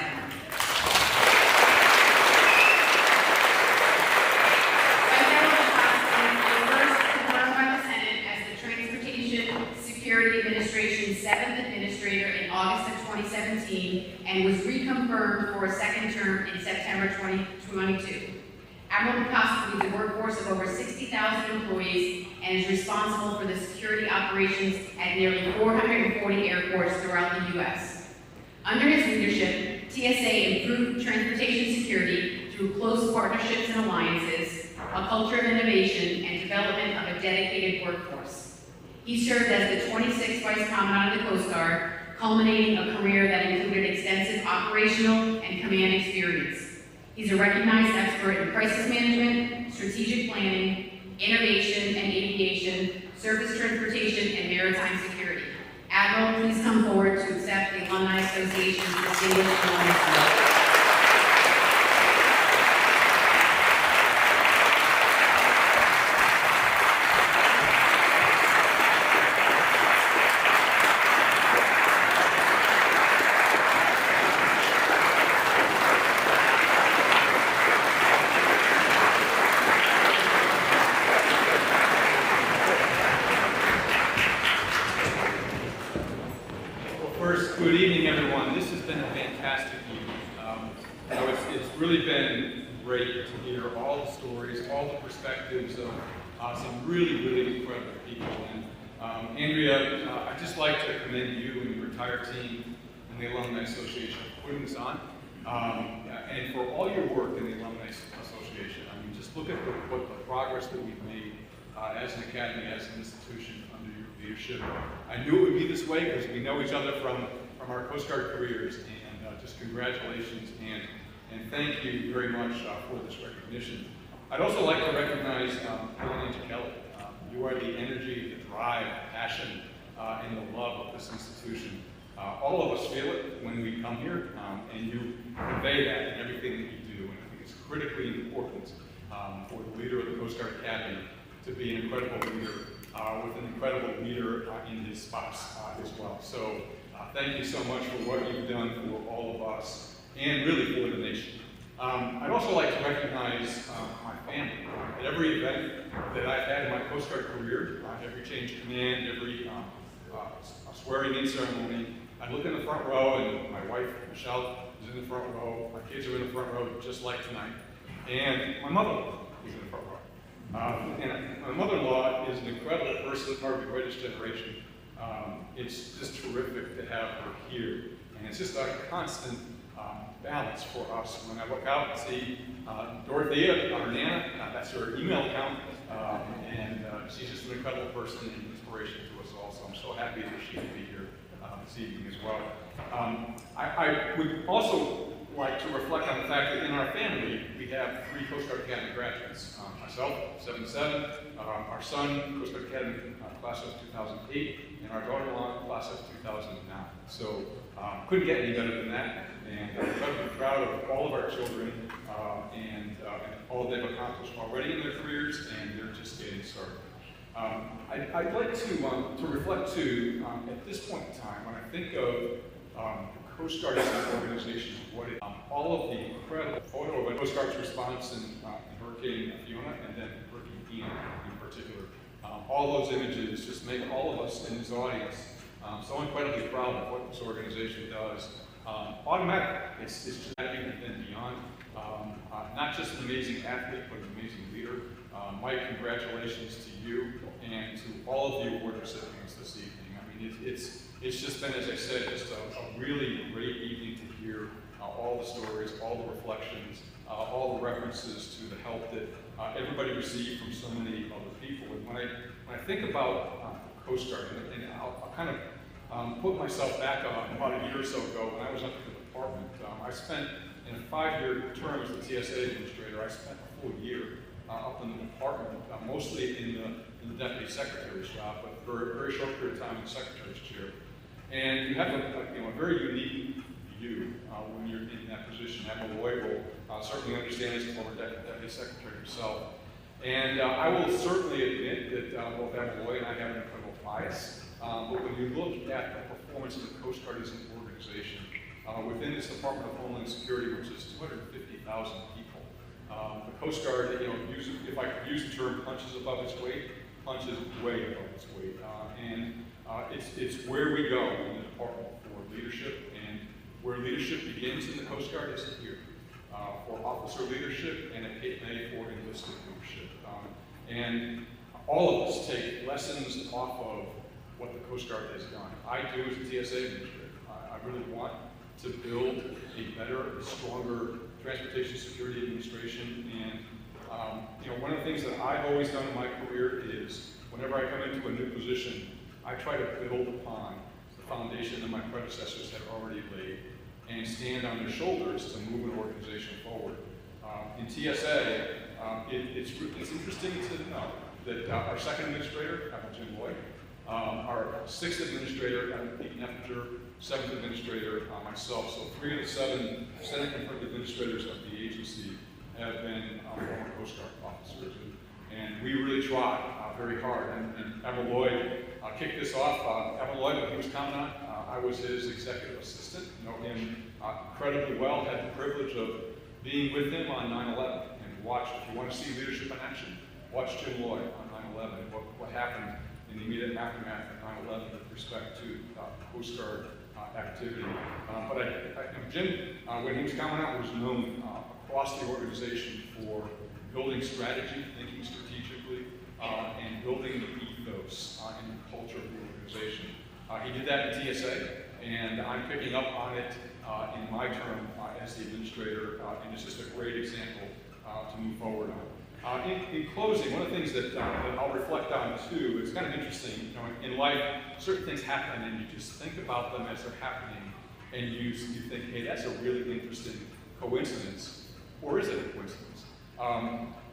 Vice Admiral Pekoski was first confirmed by the Senate as the Transportation Security Administration's 7th Administrator in August of 2017 and was reconfirmed for a second term in September 2022. Admiral Pekoski leads a workforce of over 60,000 employees and is responsible for the security operations at nearly 440 airports throughout the U.S. Under his leadership, TSA improved transportation security through close partnerships and alliances, a culture of innovation, and development of a dedicated workforce. He served as the 26th Vice Commandant of the Coast Guard, culminating a career that included extensive operational and command experience. He's a recognized expert in crisis management, strategic planning, innovation and aviation, surface transportation, and maritime security. Admiral, please come forward to accept the Alumni Association's Distinguished Alumnus Award. Good evening, everyone. This has been a fantastic evening. It's really been great to hear all the stories, all the perspectives of some really, really incredible people. And Andrea, I'd just like to commend you and your entire team and the Alumni Association for putting this on, and for all your work in the Alumni Association. I mean, just look at what the progress that we've made as an academy, as an institution under your leadership. I knew it would be this way because we know each other from our Coast Guard careers, and just congratulations and thank you very much for this recognition. I'd also like to recognize Helen Kelly. You are the energy, the drive, the passion, and the love of this institution. All of us feel it when we come here, and you convey that in everything that you do, and I think it's critically important for the leader of the Coast Guard Academy to be an incredible leader with an incredible leader in his spots as well. So thank you so much for what you've done for all of us and really for the nation. I'd also like to recognize my family. At every event that I've had in my Coast Guard career, every change of command, every swearing-in ceremony, I look in the front row and my wife, Michelle, is in the front row. My kids are in the front row, just like tonight. And my mother-in-law is in the front row. And my mother-in-law is an incredible person, part of the greatest generation. It's just terrific to have her here. And it's just a constant balance for us. When I look out and see Dorothea, our Nana, that's her email account, and she's just an incredible person and inspiration to us all. So I'm so happy that she can be here this evening as well. I would also like to reflect on the fact that in our family, we have 3 Coast Guard Academy graduates. Myself, 77, our son, Coast Guard Academy class of 2008, and our daughter-in-law, class of 2009. So couldn't get any better than that. And I'm incredibly proud of all of our children and all they've accomplished already in their careers, and they're just getting started. I'd like to reflect too, at this point in time, when I think of the Coast Guard as an organization, what it, all of the incredible photo of Coast Guard's response in Hurricane Fiona and then Hurricane Ian in particular. All those images just make all of us in this audience so incredibly proud of what this organization does. Automatic, it's just and beyond. Not just an amazing athlete, but an amazing leader. Mike, congratulations to you and to all of the award recipients this evening. I mean, it's just been, as I said, just a really great evening to hear all the stories, all the reflections, all the references to the help that everybody received from so many other people. And when I think about Coast Guard, and I'll kind of put myself back about a year or so ago when I was up in the department. I spent, in a 5-year term as the TSA administrator, I spent a full year up in the department, mostly in the deputy secretary's job, but for a very short period of time in the secretary's chair. And you have a very unique view when you're in that position. Admiral Lloyd will certainly understand as a former deputy secretary himself. And I will certainly admit that both Admiral Lloyd and I have an incredible bias. But when you look at the performance of the Coast Guard as an organization, within this Department of Homeland Security, which is 250,000 people, the Coast Guard, if I could use the term punches above its weight, punches way above its weight. It's where we go in the department for leadership, and where leadership begins in the Coast Guard is here. For officer leadership and at Cape May for enlisted leadership. And all of us take lessons off of what the Coast Guard has done. I do as a TSA administrator. I really want to build a better, stronger transportation security administration. And one of the things that I've always done in my career is whenever I come into a new position, I try to build upon the foundation that my predecessors had already laid and stand on their shoulders to move an organization forward. In TSA, it's interesting to know that our second administrator, Jim Lloyd, our 6th administrator, Pete Neffinger, 7th administrator, myself, so 3 of the 7 Senate-confirmed administrators of the agency have been former Coast Guard officers. And we really try very hard. And Admiral Lloyd kicked this off. Admiral Lloyd, when he was commandant, I was his executive assistant. Know him incredibly well. Had the privilege of being with him on 9/11 and watch. If you want to see leadership in action, watch Jim Lloyd on 9/11. What happened in the immediate aftermath of 9/11 with respect to Coast Guard activity. Jim, when he was commandant, was known across the organization for building strategy, thinking strategically, and building the ethos and the culture of the organization. He did that in TSA, and I'm picking up on it in my term as the administrator, and it's just a great example to move forward on. In closing, one of the things that I'll reflect on too, it's kind of interesting, in life, certain things happen and you just think about them as they're happening, and you think, hey, that's a really interesting coincidence, or is it a coincidence?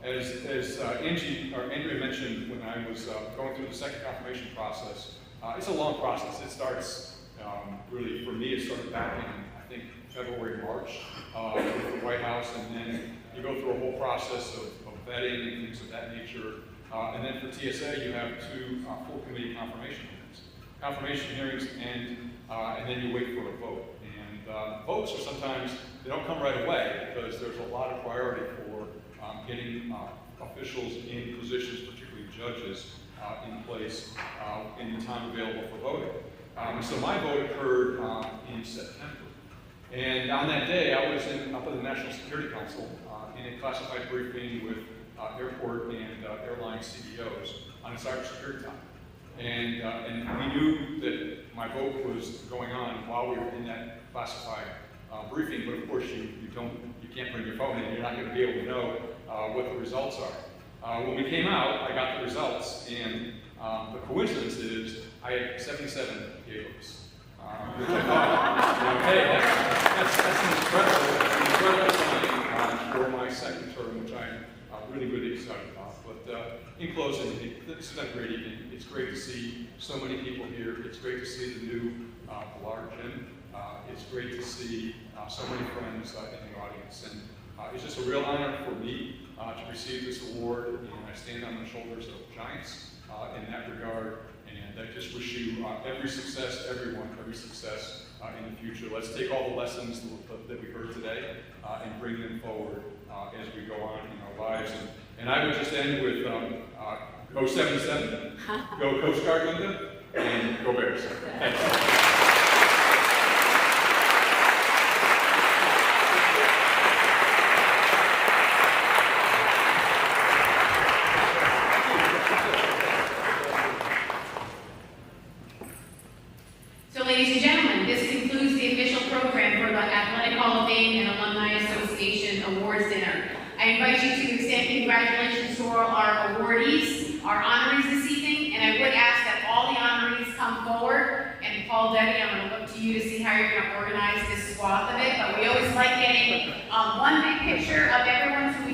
As Andrea mentioned when I was going through the second confirmation process, it's a long process. It starts, really, for me, it started back in, I think, February, March, with the White House, and then you go through a whole process of vetting and things of that nature. And then for TSA, you have 2 full committee confirmation hearings. Confirmation hearings, and then you wait for a vote. And votes are sometimes, they don't come right away because there's a lot of priority for getting officials in positions, particularly judges, in place in the time available for voting. So my vote occurred in September. And on that day, I was up at the National Security Council in a classified briefing with airport and airline CEOs on a cybersecurity topic. And we knew knew that my vote was going on while we were in that classified briefing, but of course you can't bring your phone in, you're not going to be able to know what the results are. When we came out, I got the results, and the coincidence is I had 77 gay votes, which I thought, hey, that's an incredible sign for my second term, which I'm really excited about. But in closing, this has been a great evening. It's great to see so many people here. It's great to see the new large gym. It's great to see so many friends in the audience. And it's just a real honor for me to receive this award, and I stand on the shoulders of giants in that regard. And I just wish you every success, everyone, every success in the future. Let's take all the lessons that we heard today and bring them forward as we go on in our lives. And I would just end with go 77, go Coast Guard Linda, and go Bears. Thanks. So ladies and gentlemen, this concludes the official program for the Athletic Hall of Fame and Alumni Association Awards Dinner. I invite you to extend congratulations to all our awardees, our honorees this evening, and I would ask that all the honorees come forward. And Paul, Debbie, I'm going to look to you to see how you're going to organize this swath of it, but we always like getting one big picture of everyone so we